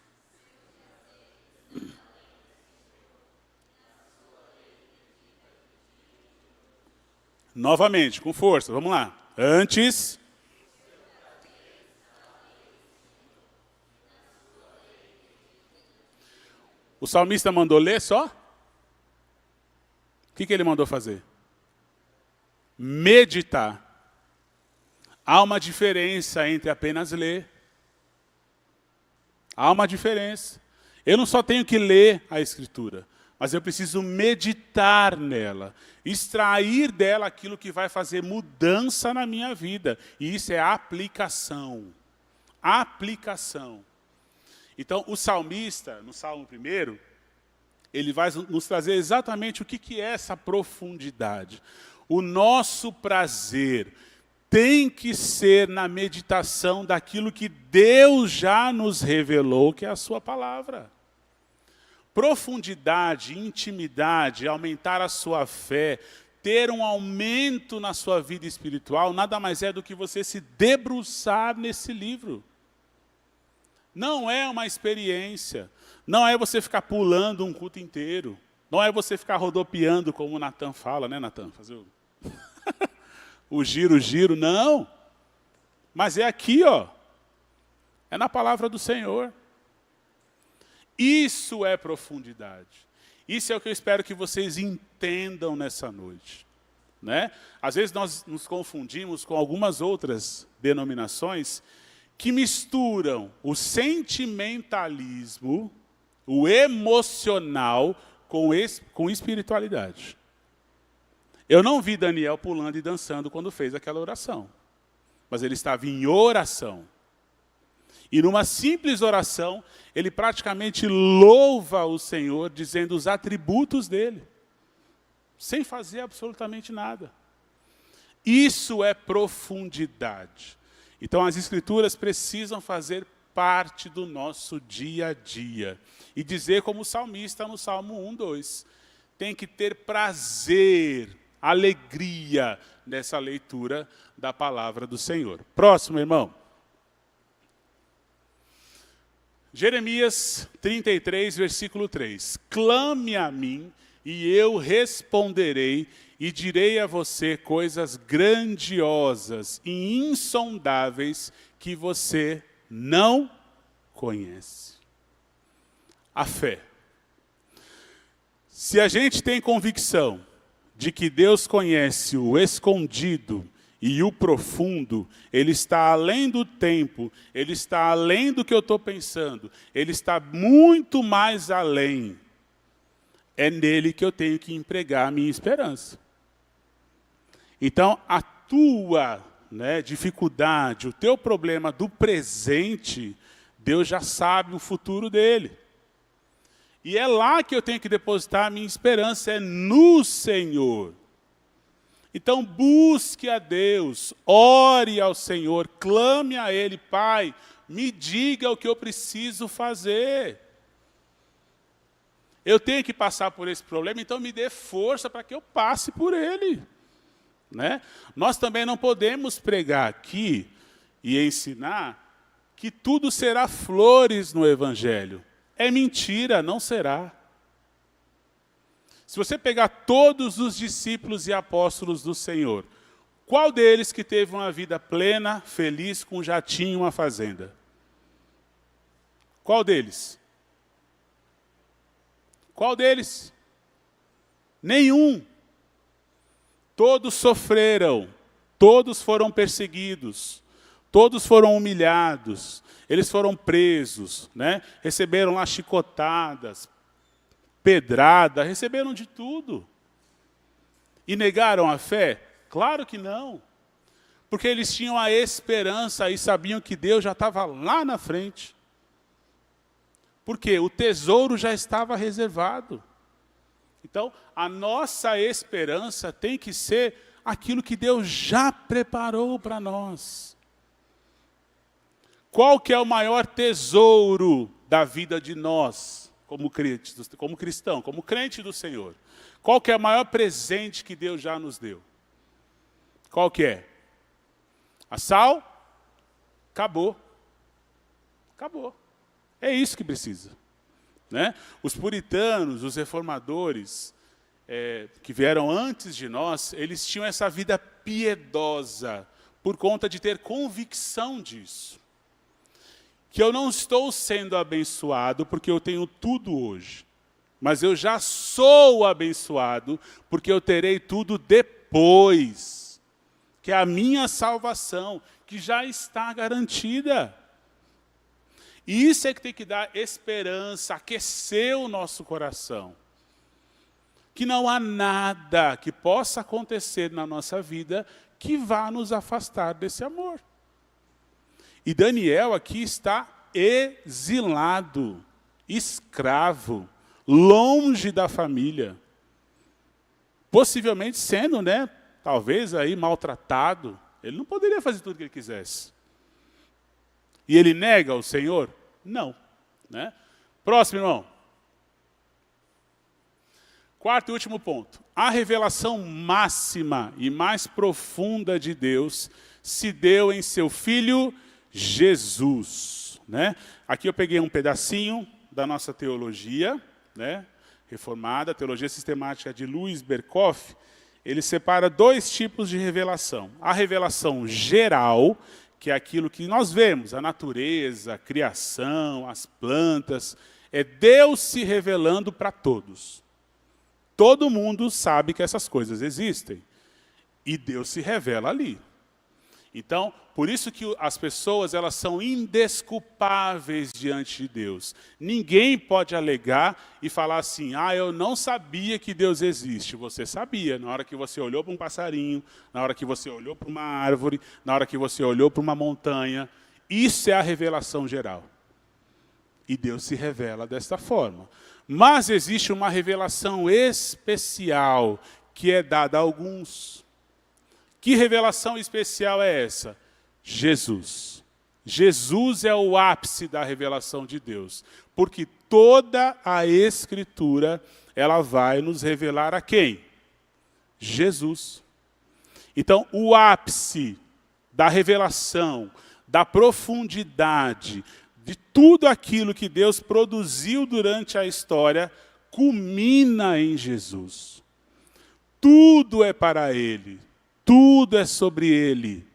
Novamente, com força, vamos lá. Antes... O salmista mandou ler só? O que ele mandou fazer? Meditar. Há uma diferença entre apenas ler. Há uma diferença. Eu não só tenho que ler a Escritura, mas eu preciso meditar nela, extrair dela aquilo que vai fazer mudança na minha vida. E isso é aplicação. Aplicação. Então, o salmista, no Salmo 1, ele vai nos trazer exatamente o que é essa profundidade. O nosso prazer tem que ser na meditação daquilo que Deus já nos revelou, que é a sua palavra. Profundidade, intimidade, aumentar a sua fé, ter um aumento na sua vida espiritual, nada mais é do que você se debruçar nesse livro. Não é uma experiência, não é você ficar pulando um culto inteiro, não é você ficar rodopiando, como o Natan fala, né, Natan? Fazer o giro, não. Mas é aqui, ó, é na palavra do Senhor. Isso é profundidade. Isso é o que eu espero que vocês entendam nessa noite, né? Às vezes nós nos confundimos com algumas outras denominações que misturam o sentimentalismo, o emocional, com espiritualidade. Eu não vi Daniel pulando e dançando quando fez aquela oração, mas ele estava em oração. E numa simples oração, ele praticamente louva o Senhor, dizendo os atributos dele, sem fazer absolutamente nada. Isso é profundidade. Então, as Escrituras precisam fazer parte do nosso dia a dia. E dizer como o salmista no Salmo 1, 2. Tem que ter prazer, alegria nessa leitura da palavra do Senhor. Próximo, irmão. Jeremias 33, versículo 3. Clame a mim e eu responderei e direi a você coisas grandiosas e insondáveis que você não conhece. A fé. Se a gente tem convicção de que Deus conhece o escondido e o profundo, Ele está além do tempo, Ele está além do que eu estou pensando, Ele está muito mais além. É nele que eu tenho que empregar a minha esperança. Então, a tua dificuldade, o teu problema do presente, Deus já sabe o futuro dele. E é lá que eu tenho que depositar a minha esperança, é no Senhor. Então, busque a Deus, ore ao Senhor, clame a Ele, Pai, me diga o que eu preciso fazer. Eu tenho que passar por esse problema, então me dê força para que eu passe por ele. Nós também não podemos pregar aqui e ensinar que tudo será flores no Evangelho. É mentira, não será. Se você pegar todos os discípulos e apóstolos do Senhor, qual deles que teve uma vida plena, feliz, com um jatinho e uma fazenda? Qual deles? Qual deles? Nenhum. Todos sofreram, todos foram perseguidos, todos foram humilhados, eles foram presos, receberam lá chicotadas, pedrada, receberam de tudo. E negaram a fé? Claro que não. Porque eles tinham a esperança e sabiam que Deus já estava lá na frente. Porque o tesouro já estava reservado. Então, a nossa esperança tem que ser aquilo que Deus já preparou para nós. Qual que é o maior tesouro da vida de nós, como cristão, como crente do Senhor? Qual que é o maior presente que Deus já nos deu? Qual que é? A sal? Acabou. Acabou. É isso que precisa. Os puritanos, os reformadores, que vieram antes de nós, eles tinham essa vida piedosa, por conta de ter convicção disso. Que eu não estou sendo abençoado porque eu tenho tudo hoje, mas eu já sou abençoado porque eu terei tudo depois, que é a minha salvação, que já está garantida. E isso é que tem que dar esperança, aquecer o nosso coração. Que não há nada que possa acontecer na nossa vida que vá nos afastar desse amor. E Daniel aqui está exilado, escravo, longe da família. Possivelmente sendo, talvez aí maltratado. Ele não poderia fazer tudo o que ele quisesse. E ele nega o Senhor? Não. Próximo, irmão. Quarto e último ponto. A revelação máxima e mais profunda de Deus se deu em seu Filho Jesus. Aqui eu peguei um pedacinho da nossa teologia, reformada, a teologia sistemática de Louis Berkhof. Ele separa dois tipos de revelação. A revelação geral, que é aquilo que nós vemos, a natureza, a criação, as plantas, é Deus se revelando para todos. Todo mundo sabe que essas coisas existem. E Deus se revela ali. Então, por isso que as pessoas elas são indesculpáveis diante de Deus. Ninguém pode alegar e falar assim, eu não sabia que Deus existe. Você sabia, na hora que você olhou para um passarinho, na hora que você olhou para uma árvore, na hora que você olhou para uma montanha. Isso é a revelação geral. E Deus se revela desta forma. Mas existe uma revelação especial que é dada a alguns. Que revelação especial é essa? Jesus. Jesus é o ápice da revelação de Deus, porque toda a Escritura, ela vai nos revelar a quem? Jesus. Então, o ápice da revelação, da profundidade, de tudo aquilo que Deus produziu durante a história, culmina em Jesus. Tudo é para Ele, tudo é sobre Ele.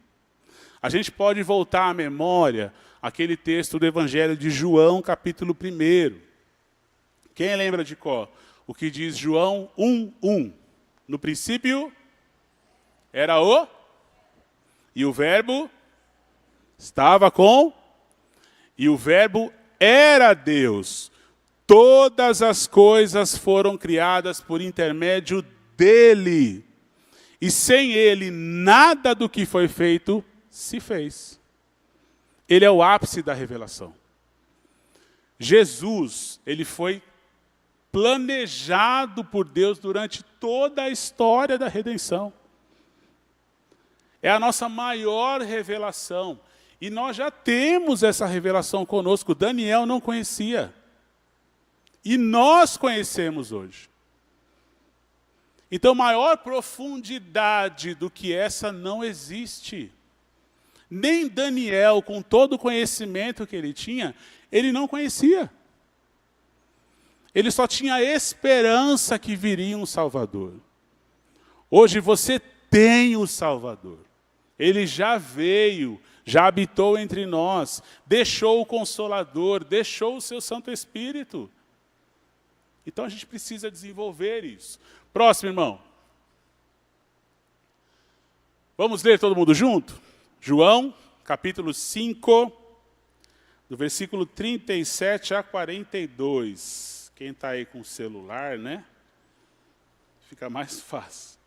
A gente pode voltar à memória aquele texto do Evangelho de João, capítulo 1. Quem lembra de qual? O que diz João 1:1. No princípio era o... E o verbo estava com... E o verbo era Deus. Todas as coisas foram criadas por intermédio dele. E sem ele, nada do que foi feito se fez. Ele é o ápice da revelação. Jesus, ele foi planejado por Deus durante toda a história da redenção. É a nossa maior revelação. E nós já temos essa revelação conosco. Daniel não conhecia. E nós conhecemos hoje. Então, maior profundidade do que essa não existe. Nem Daniel, com todo o conhecimento que ele tinha, ele não conhecia. Ele só tinha a esperança que viria um Salvador. Hoje você tem o Salvador. Ele já veio, já habitou entre nós, deixou o Consolador, deixou o seu Santo Espírito. Então a gente precisa desenvolver isso. Próximo, irmão. Vamos ler todo mundo junto? João, capítulo 5, do versículo 37 a 42. Quem está aí com o celular, né? Fica mais fácil.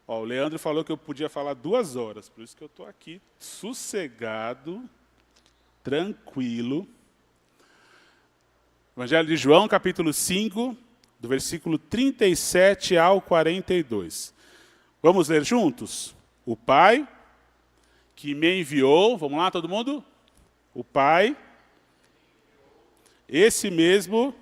Ó, o Leandro falou que eu podia falar 2 horas, por isso que eu estou aqui sossegado, tranquilo. Evangelho de João, capítulo 5, do versículo 37 ao 42. Vamos ler juntos? O Pai que me enviou, vamos lá todo mundo? O Pai, esse mesmo...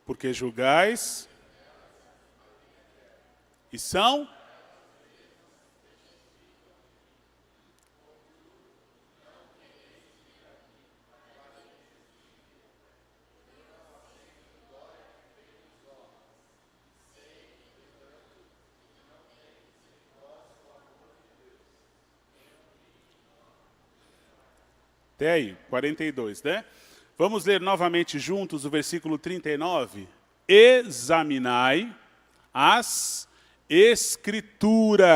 Porque julgais e são... Até aí, 42, né? Vamos ler novamente juntos o versículo 39. Examinai as Escrituras.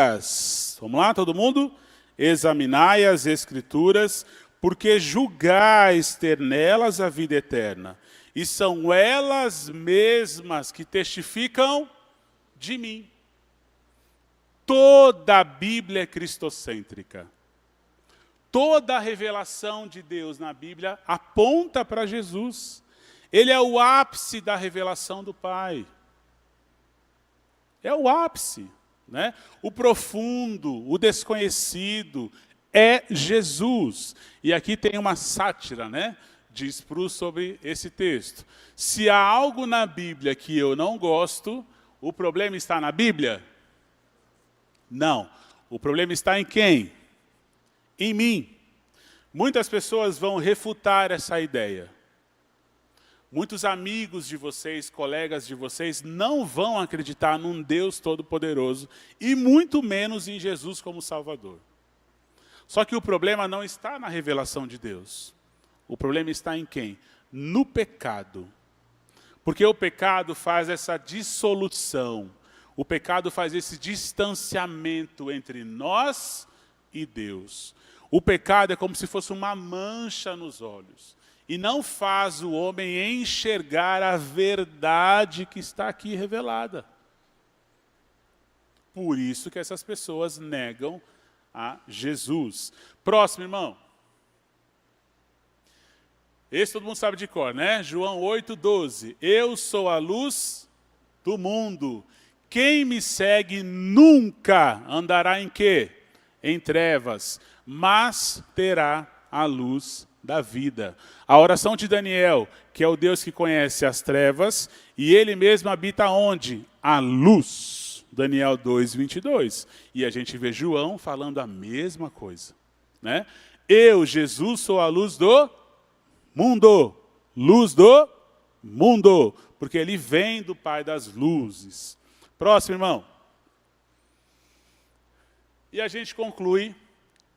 Vamos lá, todo mundo? Examinai as Escrituras, porque julgais ter nelas a vida eterna. E são elas mesmas que testificam de mim. Toda a Bíblia é cristocêntrica. Toda a revelação de Deus na Bíblia aponta para Jesus. Ele é o ápice da revelação do Pai. É o ápice, né? O profundo, o desconhecido é Jesus. E aqui tem uma sátira, né, de Spru sobre esse texto. Se há algo na Bíblia que eu não gosto, o problema está na Bíblia? Não. O problema está em quem? Em mim. Muitas pessoas vão refutar essa ideia. Muitos amigos de vocês, colegas de vocês, não vão acreditar num Deus Todo-Poderoso e muito menos em Jesus como Salvador. Só que o problema não está na revelação de Deus. O problema está em quem? No pecado. Porque o pecado faz essa dissolução. O pecado faz esse distanciamento entre nós e Deus. O pecado é como se fosse uma mancha nos olhos. E não faz o homem enxergar a verdade que está aqui revelada. Por isso que essas pessoas negam a Jesus. Próximo, irmão. Esse todo mundo sabe de cor, né? João 8:12. Eu sou a luz do mundo. Quem me segue nunca andará em quê? Em trevas, mas terá a luz da vida. A oração de Daniel, que é o Deus que conhece as trevas, e ele mesmo habita onde? A luz. Daniel 2:22. E a gente vê João falando a mesma coisa, né? Eu, Jesus, sou a luz do mundo. Luz do mundo. Porque ele vem do Pai das luzes. Próximo, irmão. E a gente conclui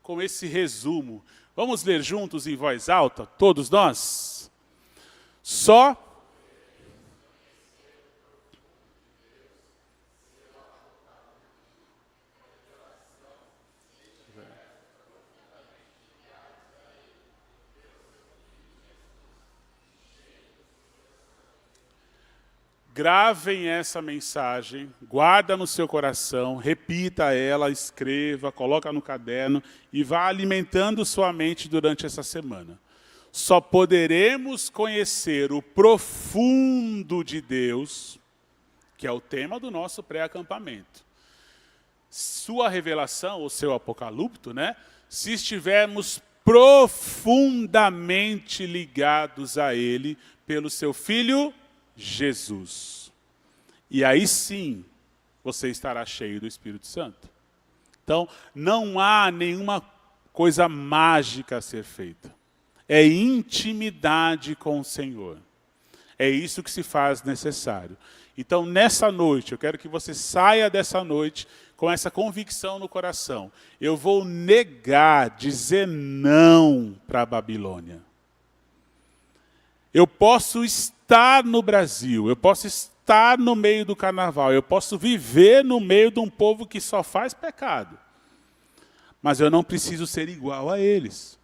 com esse resumo. Vamos ler juntos em voz alta, todos nós? Só gravem essa mensagem, guarda no seu coração, repita ela, escreva, coloca no caderno e vá alimentando sua mente durante essa semana. Só poderemos conhecer o profundo de Deus, que é o tema do nosso pré-acampamento. Sua revelação, ou seu apocalipto, né? Se estivermos profundamente ligados a Ele pelo seu Filho Jesus. E aí sim, você estará cheio do Espírito Santo. Então, não há nenhuma coisa mágica a ser feita. É intimidade com o Senhor. É isso que se faz necessário. Então, nessa noite, eu quero que você saia dessa noite com essa convicção no coração. Eu vou negar, dizer não para a Babilônia. Eu posso estar no Brasil, eu posso estar no meio do carnaval, eu posso viver no meio de um povo que só faz pecado. Mas eu não preciso ser igual a eles.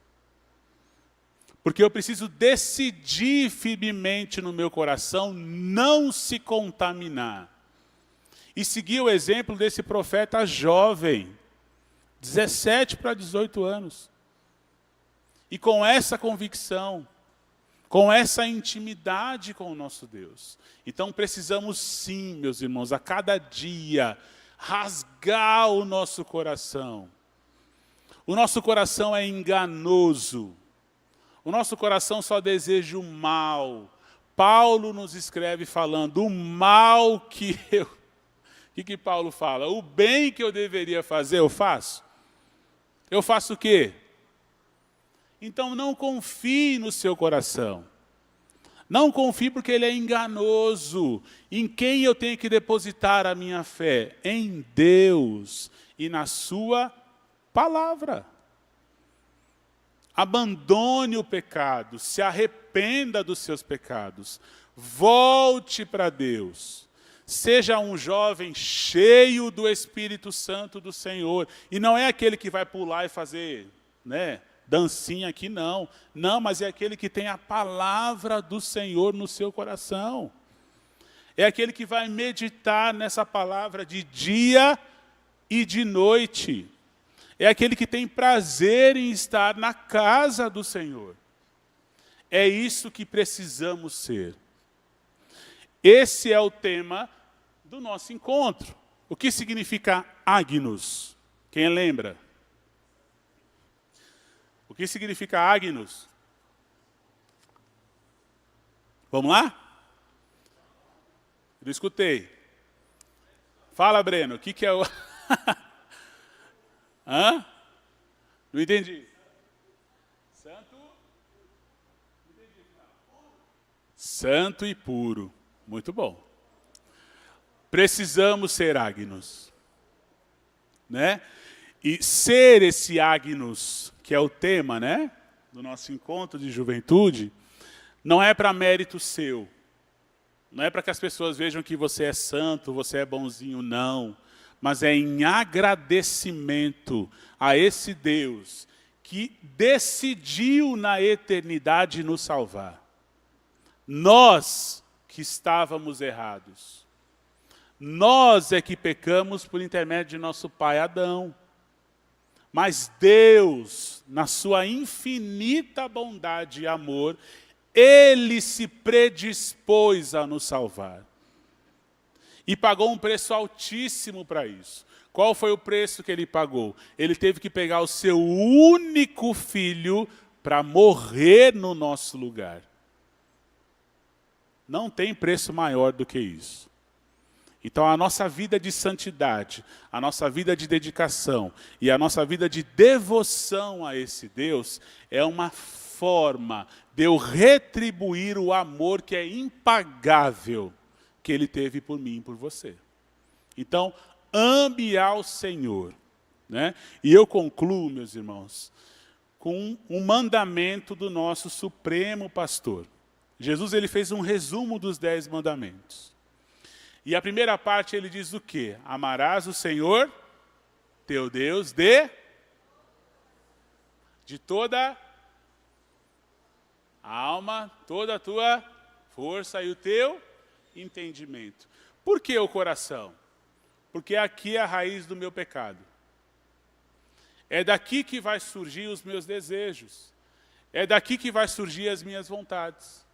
Porque eu preciso decidir firmemente no meu coração não se contaminar. E seguir o exemplo desse profeta jovem, 17 para 18 anos. E com essa convicção, com essa intimidade com o nosso Deus. Então precisamos sim, meus irmãos, a cada dia, rasgar o nosso coração. O nosso coração é enganoso. O nosso coração só deseja o mal. Paulo nos escreve falando, o mal que eu... O que Paulo fala? O bem que eu deveria fazer, eu faço? Eu faço o quê? Então não confie no seu coração. Não confie porque ele é enganoso. Em quem eu tenho que depositar a minha fé? Em Deus e na sua palavra. Abandone o pecado, se arrependa dos seus pecados. Volte para Deus. Seja um jovem cheio do Espírito Santo do Senhor. E não é aquele que vai pular e fazer, né, dancinha aqui, não. Não, mas é aquele que tem a palavra do Senhor no seu coração. É aquele que vai meditar nessa palavra de dia e de noite. É aquele que tem prazer em estar na casa do Senhor. É isso que precisamos ser. Esse é o tema do nosso encontro. O que significa Agnus? Quem lembra? O que significa Agnus? Vamos lá? Não escutei. Fala, Breno, o que é o... Hã? Não entendi. Santo e puro. Muito bom. Precisamos ser Agnus. Né? E ser esse Agnus, que é o tema, né, do nosso encontro de juventude, não é para mérito seu. Não é para que as pessoas vejam que você é santo, você é bonzinho, não. Mas é em agradecimento a esse Deus que decidiu na eternidade nos salvar. Nós que estávamos errados. Nós é que pecamos por intermédio de nosso pai Adão. Mas Deus, na sua infinita bondade e amor, Ele se predispôs a nos salvar. E pagou um preço altíssimo para isso. Qual foi o preço que Ele pagou? Ele teve que pegar o seu único filho para morrer no nosso lugar. Não tem preço maior do que isso. Então a nossa vida de santidade, a nossa vida de dedicação e a nossa vida de devoção a esse Deus é uma forma de eu retribuir o amor que é impagável que Ele teve por mim e por você. Então, ame ao Senhor. Né? E eu concluo, meus irmãos, com um mandamento do nosso Supremo Pastor. Jesus ele fez um resumo dos 10 mandamentos. E a primeira parte ele diz o quê? Amarás o Senhor, teu Deus, de toda a alma, toda a tua força e o teu entendimento. Por que o coração? Porque aqui é a raiz do meu pecado. É daqui que vai surgir os meus desejos. É daqui que vai surgir as minhas vontades.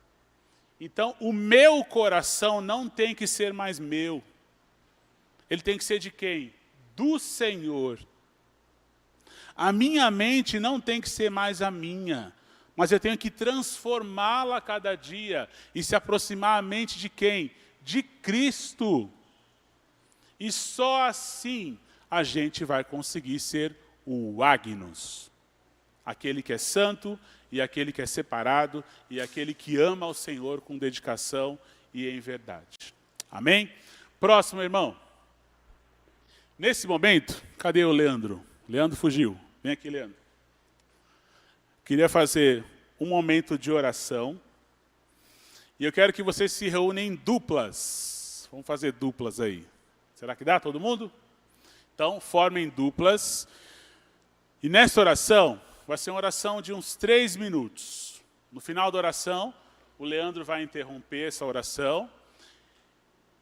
Então, o meu coração não tem que ser mais meu. Ele tem que ser de quem? Do Senhor. A minha mente não tem que ser mais a minha, mas eu tenho que transformá-la a cada dia e se aproximar a mente de quem? De Cristo. E só assim a gente vai conseguir ser o Agnus, aquele que é santo e aquele que é separado e aquele que ama ao Senhor com dedicação e em verdade. Amém? Próximo, irmão. Nesse momento, cadê o Leandro? Leandro fugiu. Vem aqui, Leandro. Queria fazer um momento de oração. E eu quero que vocês se reúnem em duplas. Vamos fazer duplas aí. Será que dá todo mundo? Então, formem duplas. E nessa oração, vai ser uma oração de uns 3 minutos. No final da oração, o Leandro vai interromper essa oração.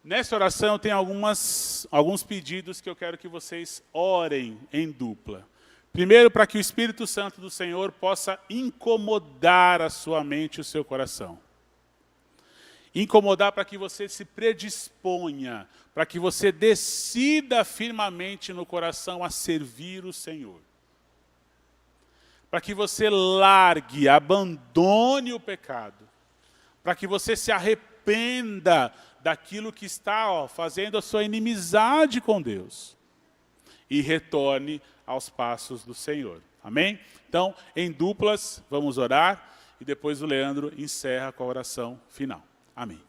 Nessa oração tem alguns pedidos que eu quero que vocês orem em dupla. Primeiro, para que o Espírito Santo do Senhor possa incomodar a sua mente e o seu coração. Incomodar para que você se predisponha, para que você decida firmemente no coração a servir o Senhor. Para que você largue, abandone o pecado. Para que você se arrependa daquilo que está fazendo a sua inimizade com Deus. E retorne aos passos do Senhor. Amém? Então, em duplas, vamos orar. E depois o Leandro encerra com a oração final. Amém.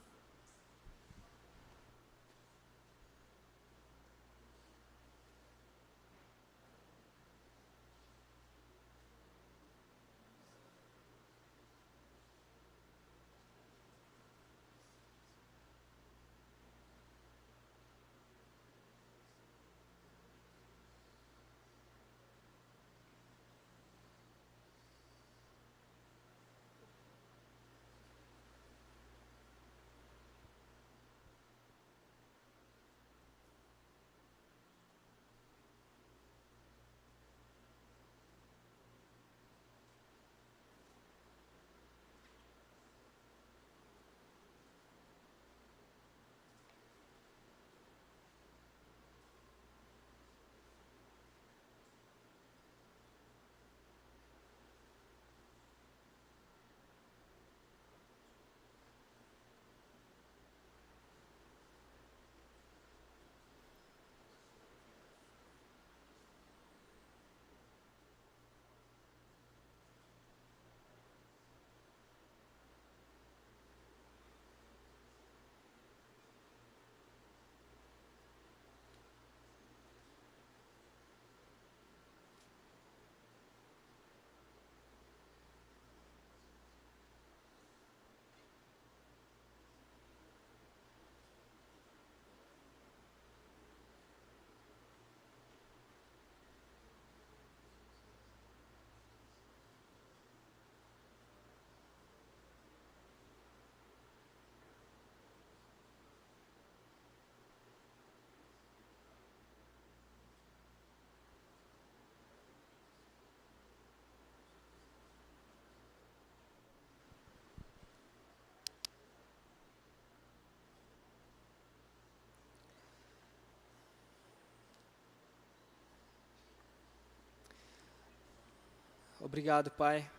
Obrigado, Pai,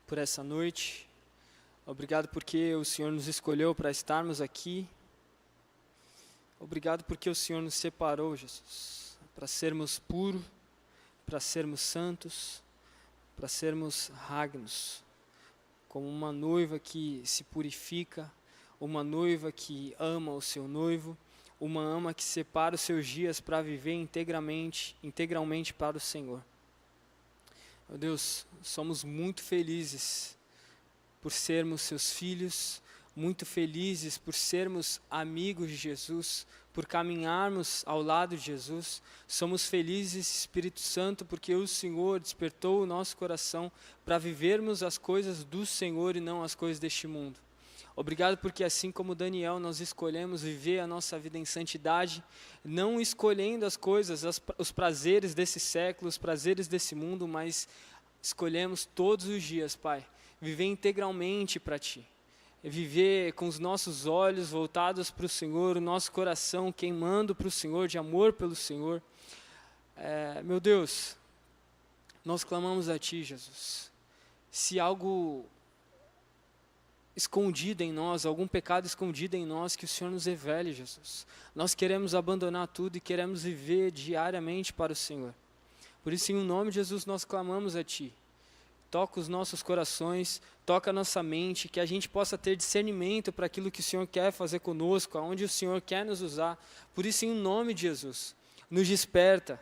por essa noite. Obrigado porque o Senhor nos escolheu para estarmos aqui. Obrigado porque o Senhor nos separou, Jesus, para sermos puros, para sermos santos, para sermos ragnos, como uma noiva que se purifica, uma noiva que ama o seu noivo, uma ama que separa os seus dias para viver integralmente para o Senhor. Meu Deus, somos muito felizes por sermos seus filhos, muito felizes por sermos amigos de Jesus, por caminharmos ao lado de Jesus. Somos felizes, Espírito Santo, porque o Senhor despertou o nosso coração para vivermos as coisas do Senhor e não as coisas deste mundo. Obrigado porque assim como Daniel, nós escolhemos viver a nossa vida em santidade, não escolhendo as coisas, os prazeres desse século, os prazeres desse mundo, mas escolhemos todos os dias, Pai, viver integralmente para Ti. Viver com os nossos olhos voltados para o Senhor, o nosso coração queimando para o Senhor, de amor pelo Senhor. Meu Deus, nós clamamos a Ti, Jesus. Se algo escondido em nós, algum pecado escondido em nós, que o Senhor nos revele, Jesus. Nós queremos abandonar tudo e queremos viver diariamente para o Senhor. Por isso, em nome de Jesus, nós clamamos a Ti. Toca os nossos corações, toca a nossa mente, que a gente possa ter discernimento para aquilo que o Senhor quer fazer conosco, aonde o Senhor quer nos usar. Por isso, em nome de Jesus, nos desperta,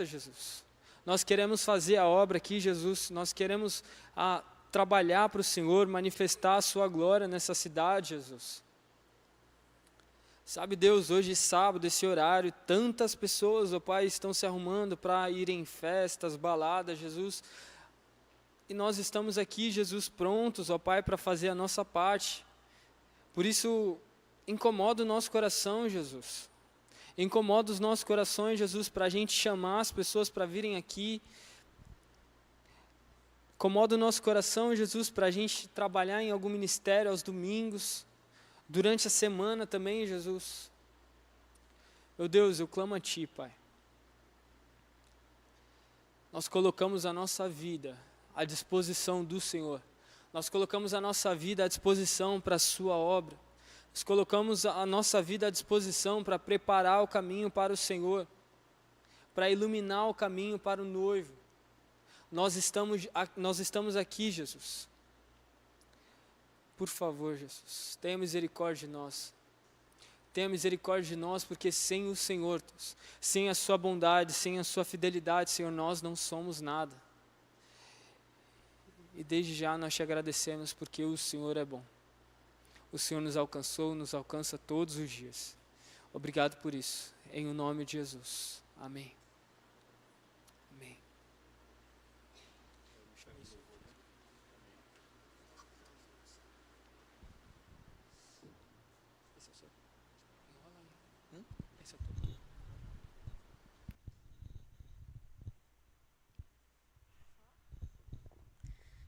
Jesus. Nós queremos fazer a obra aqui, Jesus, nós queremos trabalhar para o Senhor, manifestar a sua glória nessa cidade, Jesus. Sabe, Deus, hoje sábado, esse horário, tantas pessoas, ó Pai, estão se arrumando para ir em festas, baladas, Jesus. E nós estamos aqui, Jesus, prontos, ó Pai, para fazer a nossa parte. Por isso, incomoda o nosso coração, Jesus. Incomoda os nossos corações, Jesus, para a gente chamar as pessoas para virem aqui. Incomoda o nosso coração, Jesus, para a gente trabalhar em algum ministério aos domingos, durante a semana também, Jesus. Meu Deus, eu clamo a Ti, Pai. Nós colocamos a nossa vida à disposição do Senhor. Nós colocamos a nossa vida à disposição para a Sua obra. Nós colocamos a nossa vida à disposição para preparar o caminho para o Senhor, para iluminar o caminho para o noivo. Nós estamos aqui, Jesus. Por favor, Jesus, tenha misericórdia de nós. Tenha misericórdia de nós, porque sem o Senhor, Deus, sem a Sua bondade, sem a Sua fidelidade, Senhor, nós não somos nada. E desde já nós Te agradecemos, porque o Senhor é bom. O Senhor nos alcançou, nos alcança todos os dias. Obrigado por isso, em o nome de Jesus. Amém. Amém.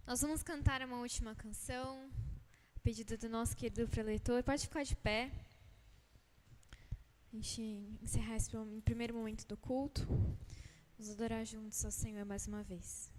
Nós vamos cantar uma última canção, a pedido do nosso querido preletor. Pode ficar de pé. A gente encerrar esse primeiro momento do culto. Vamos adorar juntos ao Senhor mais uma vez.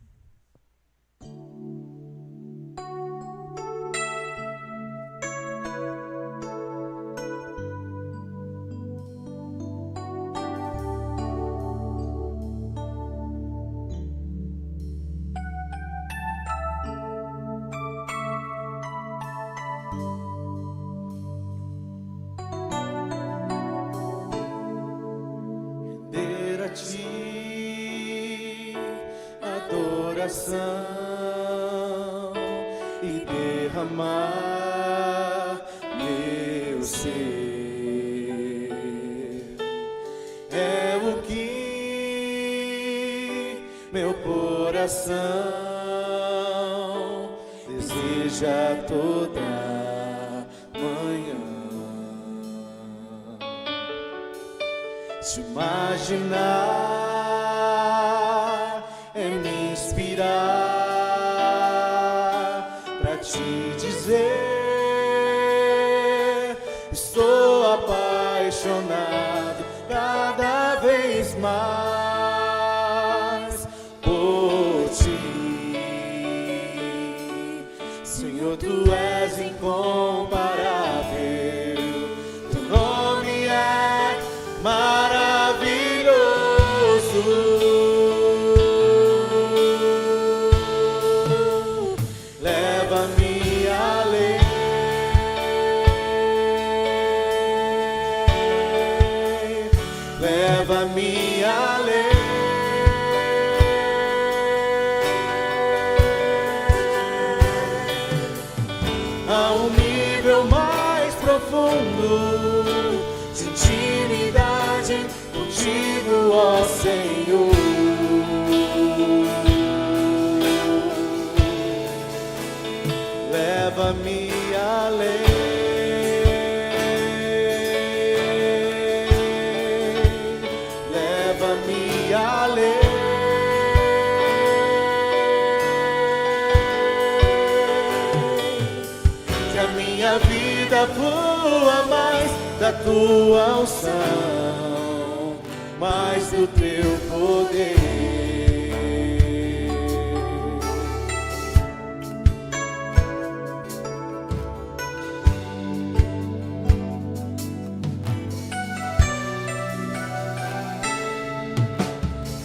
E derramar meu ser é o que meu coração deseja toda manhã. Se imaginar me inspirar pra Te dizer, estou apaixonado cada vez mais tu és incomparável, teu nome é maravilhoso. Leva-me além, leva-me além. A um nível mais profundo de intimidade contigo, ó Senhor. Leva-me além, leva-me além. Que a minha vida flua mais da tua unção, mais do teu poder.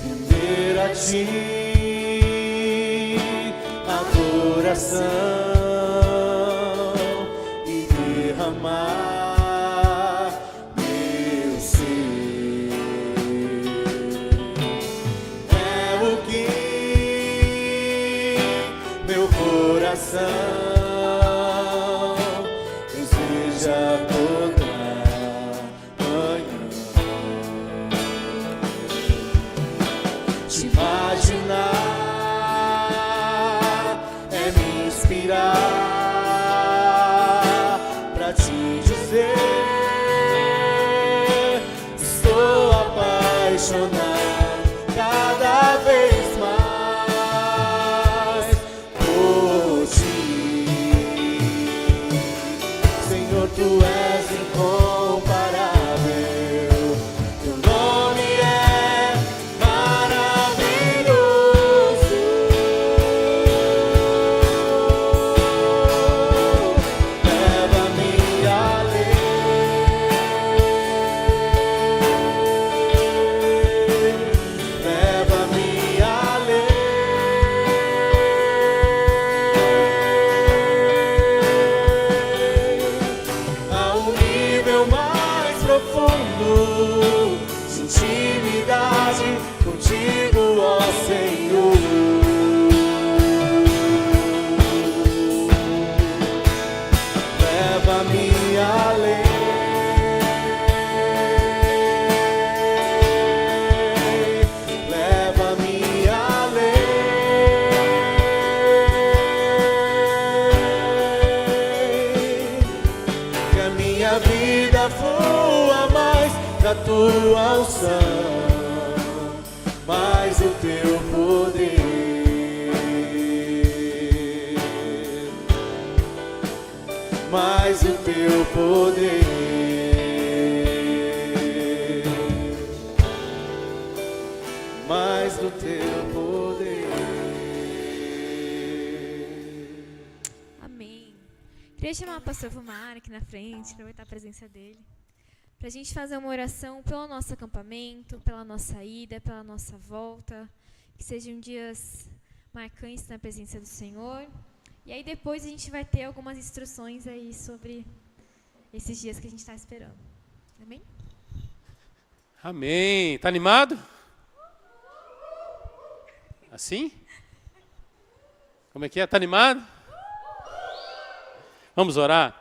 Render a ti adoração e derramar meu ser. É o que meu coração deseja toda manhã. Te imaginar é me inspirar pra te dizer: estou apaixonado cada vez mais por ti. Senhor, tu és incomparável, teu nome é maravilhoso. Leva-me além, leva-me além. A um nível mais profundo de intimidade contigo, ó Senhor. Leva-me além, leva-me além. Que a minha vida flua mais da tua unção, mais o teu poder. Mais o teu poder. Mais do teu poder. Amém. Queria chamar o pastor Vumar aqui na frente, aproveitar a presença dele, para a gente fazer uma oração pelo nosso acampamento, pela nossa ida, pela nossa volta, que sejam dias marcantes na presença do Senhor. E aí depois a gente vai ter algumas instruções aí sobre esses dias que a gente está esperando. Amém? Amém. Tá animado? Assim? Como é que é? Tá animado? Vamos orar?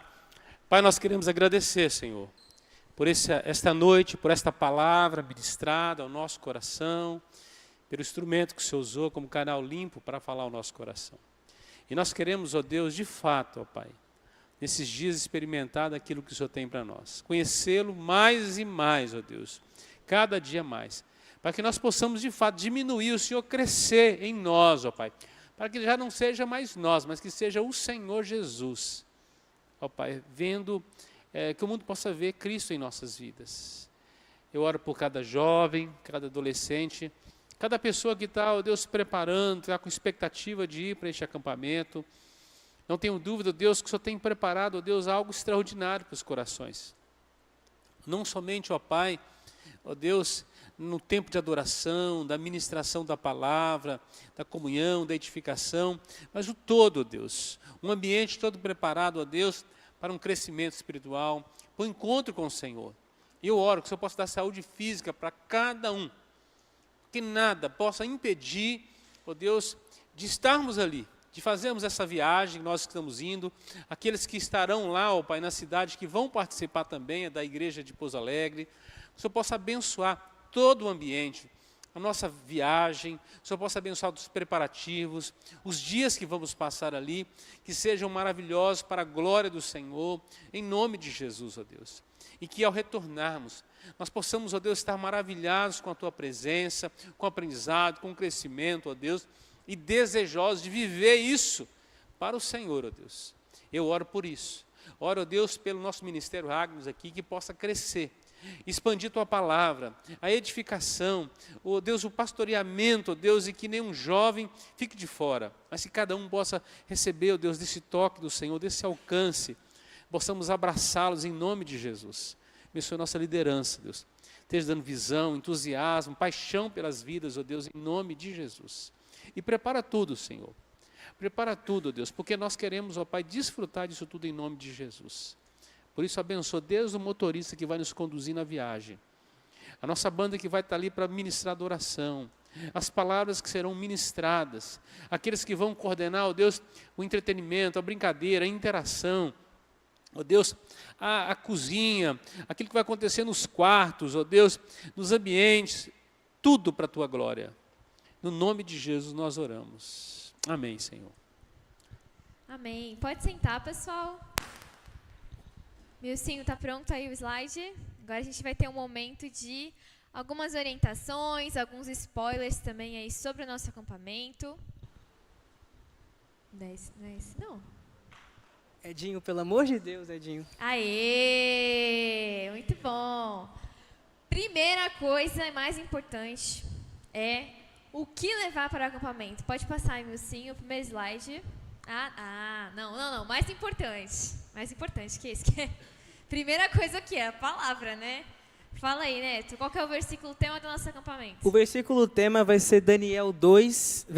Pai, nós queremos agradecer, Senhor, por esta noite, por esta palavra ministrada ao nosso coração, pelo instrumento que o Senhor usou como canal limpo para falar ao nosso coração. E nós queremos, ó Deus, de fato, ó Pai, nesses dias experimentar daquilo que o Senhor tem para nós. Conhecê-lo mais e mais, ó Deus, cada dia mais. Para que nós possamos, de fato, diminuir, o Senhor crescer em nós, ó Pai. Para que já não seja mais nós, mas que seja o Senhor Jesus. Ó Pai, vendo, que o mundo possa ver Cristo em nossas vidas. Eu oro por cada jovem, cada adolescente, cada pessoa que está, ó Deus, se preparando, está com expectativa de ir para este acampamento. Não tenho dúvida, ó Deus, que o Senhor tem preparado, ó Deus, algo extraordinário para os corações. Não somente, ó Pai, ó Deus, no tempo de adoração, da ministração da palavra, da comunhão, da edificação, mas o todo, ó Deus, um ambiente todo preparado, ó Deus, para um crescimento espiritual, para o encontro com o Senhor. E eu oro que o Senhor possa dar saúde física para cada um, que nada possa impedir, ó Deus, de estarmos ali, de fazermos essa viagem, nós que estamos indo, aqueles que estarão lá, ó Pai, na cidade, que vão participar também da igreja de Pouso Alegre, que o Senhor possa abençoar todo o ambiente, a nossa viagem, o Senhor possa abençoar os preparativos, os dias que vamos passar ali, que sejam maravilhosos para a glória do Senhor, em nome de Jesus, ó Deus. E que ao retornarmos, nós possamos, ó Deus, estar maravilhados com a Tua presença, com o aprendizado, com o crescimento, ó Deus, e desejosos de viver isso para o Senhor, ó Deus. Eu oro por isso. Oro, ó Deus, pelo nosso Ministério Agnos aqui, que possa crescer, expandir Tua palavra, a edificação, ó Deus, o pastoreamento, ó Deus, e que nenhum jovem fique de fora, mas que cada um possa receber, ó Deus, desse toque do Senhor, desse alcance, possamos abraçá-los em nome de Jesus. Abençoe a nossa liderança, Deus. Esteja dando visão, entusiasmo, paixão pelas vidas, ó Deus, em nome de Jesus. E prepara tudo, Senhor. Prepara tudo, ó Deus, porque nós queremos, ó Pai, desfrutar disso tudo em nome de Jesus. Por isso, abençoa desde o motorista que vai nos conduzir na viagem, a nossa banda que vai estar ali para ministrar adoração, as palavras que serão ministradas, aqueles que vão coordenar, ó Deus, o entretenimento, a brincadeira, a interação, ó Deus, a cozinha, aquilo que vai acontecer nos quartos, ó Deus, nos ambientes, tudo para a Tua glória. No nome de Jesus nós oramos. Amém, Senhor. Amém. Pode sentar, pessoal. Milcinho, tá pronto aí o slide? Agora a gente vai ter um momento de algumas orientações, alguns spoilers também aí sobre o nosso acampamento. Não é esse, não. Edinho, pelo amor de Deus, Edinho. Aê! Muito bom. Primeira coisa, mais importante, é o que levar para o acampamento. Pode passar aí, Milcinho, o primeiro slide. Não. Mais importante que isso. Primeira coisa aqui é a palavra, né? Fala aí, Neto, qual que é o versículo tema do nosso acampamento? O versículo tema vai ser Daniel 2,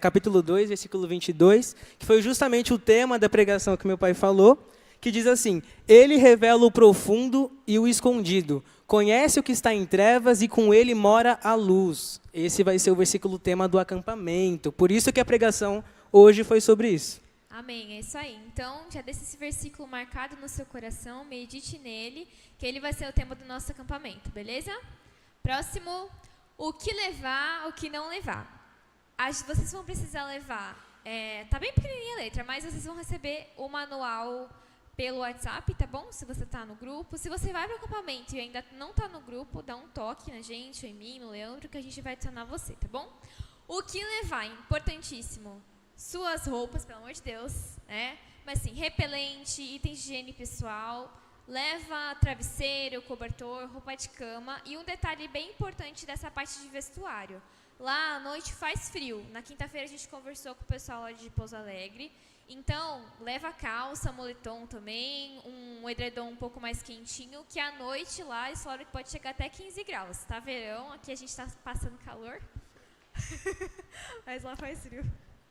capítulo 2, versículo 22, que foi justamente o tema da pregação que meu pai falou, que diz assim: Ele revela o profundo e o escondido, conhece o que está em trevas e com ele mora a luz. Esse vai ser o versículo tema do acampamento, por isso que a pregação hoje foi sobre isso. Amém, é isso aí. Então, já deixa esse versículo marcado no seu coração, medite nele, que ele vai ser o tema do nosso acampamento, beleza? Próximo, o que levar, o que não levar. Vocês vão precisar levar, tá bem pequenininha a letra, mas vocês vão receber o manual pelo WhatsApp, tá bom? Se você tá no grupo. Se você vai para o acampamento e ainda não tá no grupo, dá um toque na gente, ou em mim, no Leandro, que a gente vai adicionar você, tá bom? O que levar, importantíssimo. Suas roupas, pelo amor de Deus, né? Mas assim, repelente, itens de higiene pessoal, leva travesseiro, cobertor, roupa de cama. E um detalhe bem importante dessa parte de vestuário. Lá à noite faz frio. Na quinta-feira a gente conversou com o pessoal lá de Pouso Alegre. Então, leva calça, moletom também, um edredom um pouco mais quentinho, que à noite lá eles falaram que pode chegar até 15 graus. Tá verão, aqui a gente está passando calor, mas lá faz frio.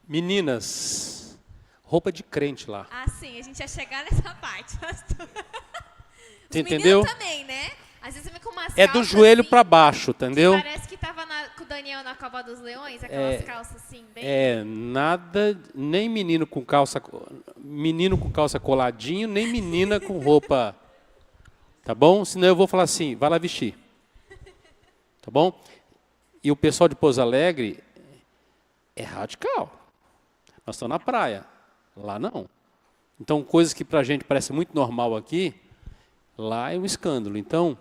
Meninas, roupa de crente lá. Ah, sim, a gente ia chegar nessa parte, pastor. Você entendeu? Também, né? Às vezes eu me com umas É do calças, joelho assim, para baixo, entendeu? Parece que tava com o Daniel na Copa dos Leões, aquelas calças assim, bem... Nada, nem menino com calça coladinho, nem menina com roupa, tá bom? Senão eu vou falar assim, vai lá vestir, tá bom? E o pessoal de Pouso Alegre é radical. Nós estamos na praia, lá não. Então, coisas que para a gente parece muito normal aqui, lá é um escândalo. Então,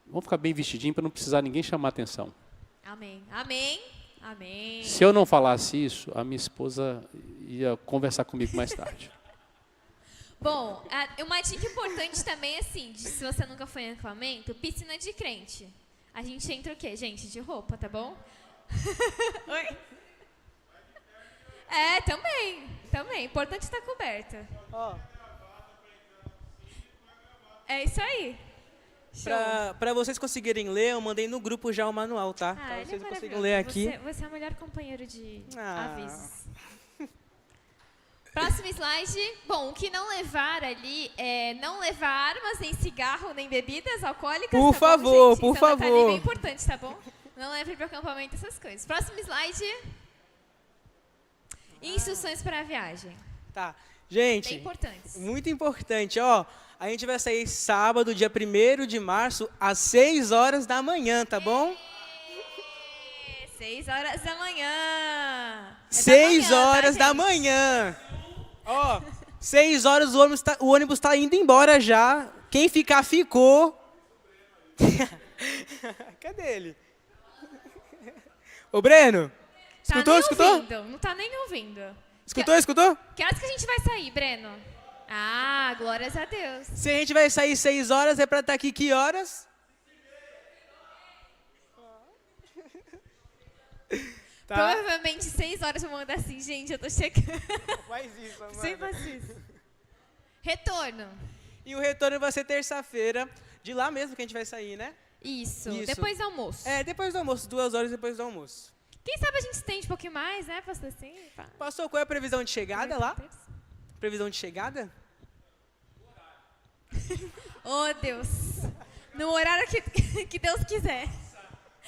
vamos ficar bem vestidinho para não precisar ninguém chamar atenção. Amém, amém, amém. Se eu não falasse isso, a minha esposa ia conversar comigo mais tarde. Bom, uma dica importante também, assim, se você nunca foi em acampamento, piscina de crente. A gente entra o quê, gente? De roupa, tá bom? Oi? É, também. Importante estar coberta. Ó, É isso aí. Show. pra vocês conseguirem ler, eu mandei no grupo já o manual, tá? Ah, Pra ele vocês é conseguirem maravilhoso. ler aqui. Você é o melhor companheiro de Ah. avisos. Próximo slide. Bom, o que não levar ali é não levar armas, nem cigarro, nem bebidas alcoólicas. Por tá favor, bom, gente? por Isso é um detalhe favor. bem importante, tá bom? Não leve para o acampamento essas coisas. Próximo slide. Instruções para a viagem. Tá. Bem Gente, importantes. muito importante, ó. A gente vai sair sábado, dia 1º de março, às 6 horas da manhã, tá bom? 6 horas da manhã. 6 manhã, horas tá, da gente? manhã. Ó, 6 horas o ônibus tá indo embora já. Quem ficar, ficou. Cadê ele? Ô, Breno, Tá escutou, nem escutou? ouvindo, não tá nem ouvindo. Escutou? Que horas que a gente vai sair, Breno? Ah, glórias a Deus. Se a gente vai sair 6 horas, é pra estar aqui que horas? Tá. Provavelmente 6 horas eu vou mandar assim, gente, eu tô chegando. Faz isso, Amanda. Sem fazer isso. Retorno. E o retorno vai ser terça-feira, de lá mesmo que a gente vai sair, né? Isso, Isso. depois do almoço. É, depois do almoço, 2 horas depois do almoço. Quem sabe a gente estende um pouquinho mais, né, pastor? Assim, pá. Pastor, qual é a previsão de chegada lá? Terça. Previsão de chegada? Oh, Deus. No horário que Deus quiser.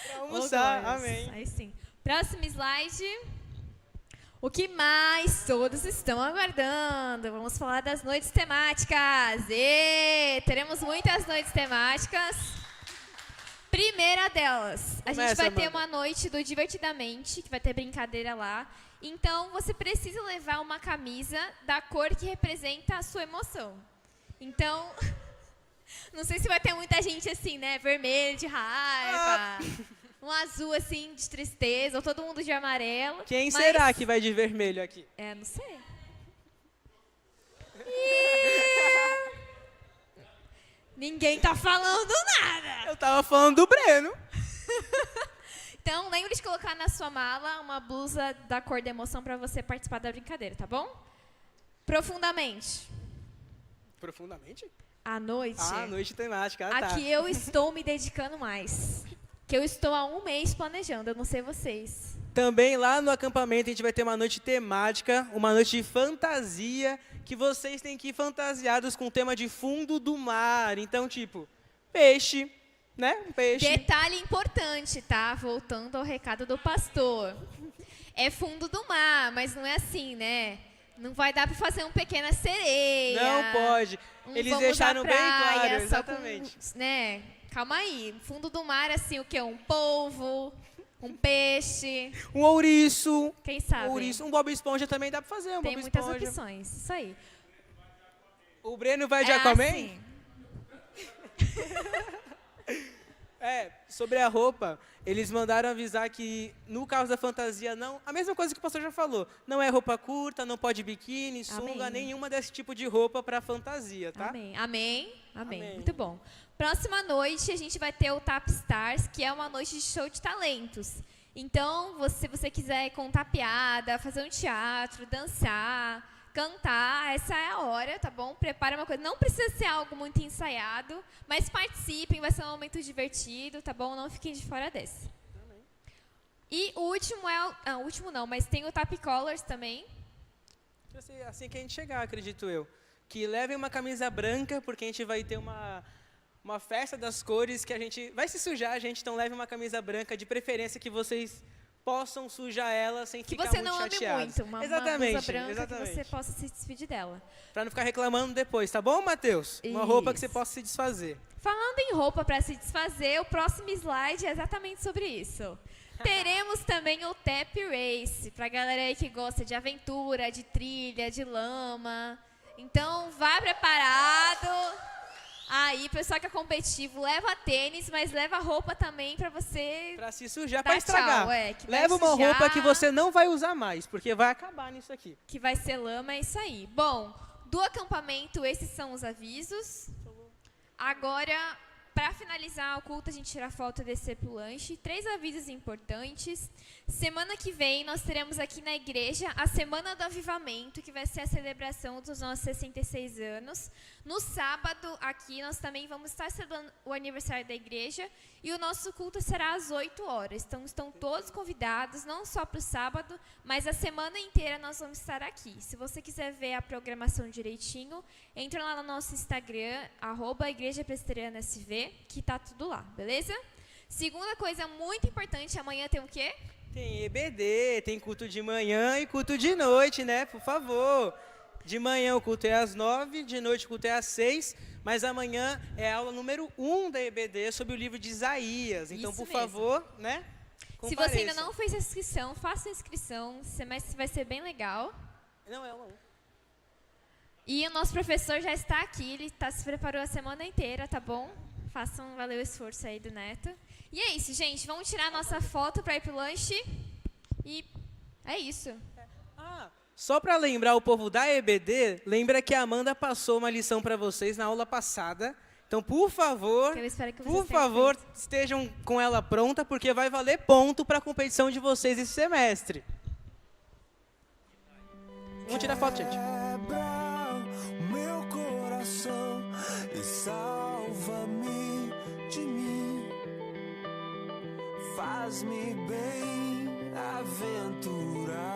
Pra almoçar, Oh, glórias. amém. Aí sim. Próximo slide. O que mais todos estão aguardando? Vamos falar das noites temáticas. Teremos muitas noites temáticas. Primeira delas, a gente Começa, vai ter Amanda. uma noite do Divertidamente, que vai ter brincadeira lá. Então, você precisa levar uma camisa da cor que representa a sua emoção. Então, não sei se vai ter muita gente assim, né? Vermelho de raiva, um azul assim de tristeza, ou todo mundo de amarelo. Quem mas- será que vai de vermelho aqui? É, não sei. Ninguém tá falando nada. Eu tava falando do Breno. Então, lembre de colocar na sua mala uma blusa da cor da emoção para você participar da brincadeira, tá bom? Profundamente. Profundamente? À noite. Noite temática. A tá. que eu estou me dedicando mais. Que eu estou há 1 mês planejando, eu não sei vocês. Também lá no acampamento a gente vai ter uma noite temática, uma noite de fantasia, que vocês têm que ir fantasiados com o tema de fundo do mar. Então, tipo, peixe, né? Um peixe. Detalhe importante, tá? Voltando ao recado do pastor. É fundo do mar, mas não é assim, né? Não vai dar para fazer um Pequena Sereia. Não pode. Eles vamos deixaram à bem claro, praia, só exatamente. com, né? Calma aí. Fundo do mar, assim, o quê? Um polvo, um peixe, Um ouriço. quem sabe? Ouriço. Um Bob Esponja também dá pra fazer, um Tem Bob muitas Esponja. opções, isso aí. O Breno vai de Aquaman? assim, É, sobre a roupa, eles mandaram avisar que, no caso da fantasia, não. A mesma coisa que o pastor já falou. Não é roupa curta, não pode biquíni, sunga, Amém. nenhuma desse tipo de roupa pra fantasia, tá? Amém. Amém. Amém. Amém. Muito bom. Próxima noite a gente vai ter o Tap Stars, que é uma noite de show de talentos. Então, se você quiser contar piada, fazer um teatro, dançar, cantar, essa é a hora, tá bom? Prepara uma coisa. Não precisa ser algo muito ensaiado, mas participem, vai ser um momento divertido, tá bom? Não fiquem de fora desse. E o último é o último não, mas tem o Tap Colors também. Vai ser assim que a gente chegar, acredito eu. Que levem uma camisa branca, porque a gente vai ter uma festa das cores que a gente vai se sujar, gente, então leve uma camisa branca, de preferência que vocês possam sujar ela sem Que ficar você muito não ame chateados. muito, uma exatamente, blusa branca exatamente. que você possa se despedir dela. Pra não ficar reclamando depois, tá bom, Matheus? Uma roupa que você Isso. possa se desfazer. Falando em roupa para se desfazer, o próximo slide é exatamente sobre isso. Teremos também o Tap Race, pra galera aí que gosta de aventura, de trilha, de lama. Então, vá preparado. Aí, pessoal que é competitivo, leva tênis, mas leva roupa também pra você... Pra se sujar, Dá pra estragar. tchau, que vai Leva uma sujar, roupa que você não vai usar mais, porque vai acabar nisso aqui. que vai ser lama, é isso aí. Bom, do acampamento, esses são os avisos. Agora, Para finalizar o culto, a gente tira foto e descer pro lanche. 3 avisos importantes. Semana que vem, nós teremos aqui na igreja a Semana do Avivamento, que vai ser a celebração dos nossos 66 anos. No sábado, aqui, nós também vamos estar celebrando o aniversário da igreja. E o nosso culto será às 8 horas. Então, estão todos convidados, não só para o sábado, mas a semana inteira nós vamos estar aqui. Se você quiser ver a programação direitinho, entra lá no nosso Instagram, @igrejapresbiteriana.sv, que tá tudo lá, beleza? Segunda coisa muito importante, amanhã tem o quê? Tem EBD, tem culto de manhã e culto de noite, né? Por favor. De manhã o culto é às 9, de noite o culto é às 6, mas amanhã é a aula número 1 da EBD sobre o livro de Isaías. Então, Isso por mesmo. favor, né? Se você ainda não fez a inscrição, faça a inscrição. Esse semestre vai ser bem legal. Não, é aula 1. E o nosso professor já está aqui, ele se preparou a semana inteira, tá bom? Façam valer o esforço aí do Neto. E é isso, gente. Vamos tirar a nossa foto para ir pro lanche. E é isso. Só para lembrar o povo da EBD, lembra que a Amanda passou uma lição para vocês na aula passada. Então, por favor, Eu espero que vocês por tenham favor, feito. estejam com ela pronta, porque vai valer ponto para a competição de vocês esse semestre. Vamos tirar foto, gente. Quebra o meu coração e salva-me de mim. Faz-me bem aventurar.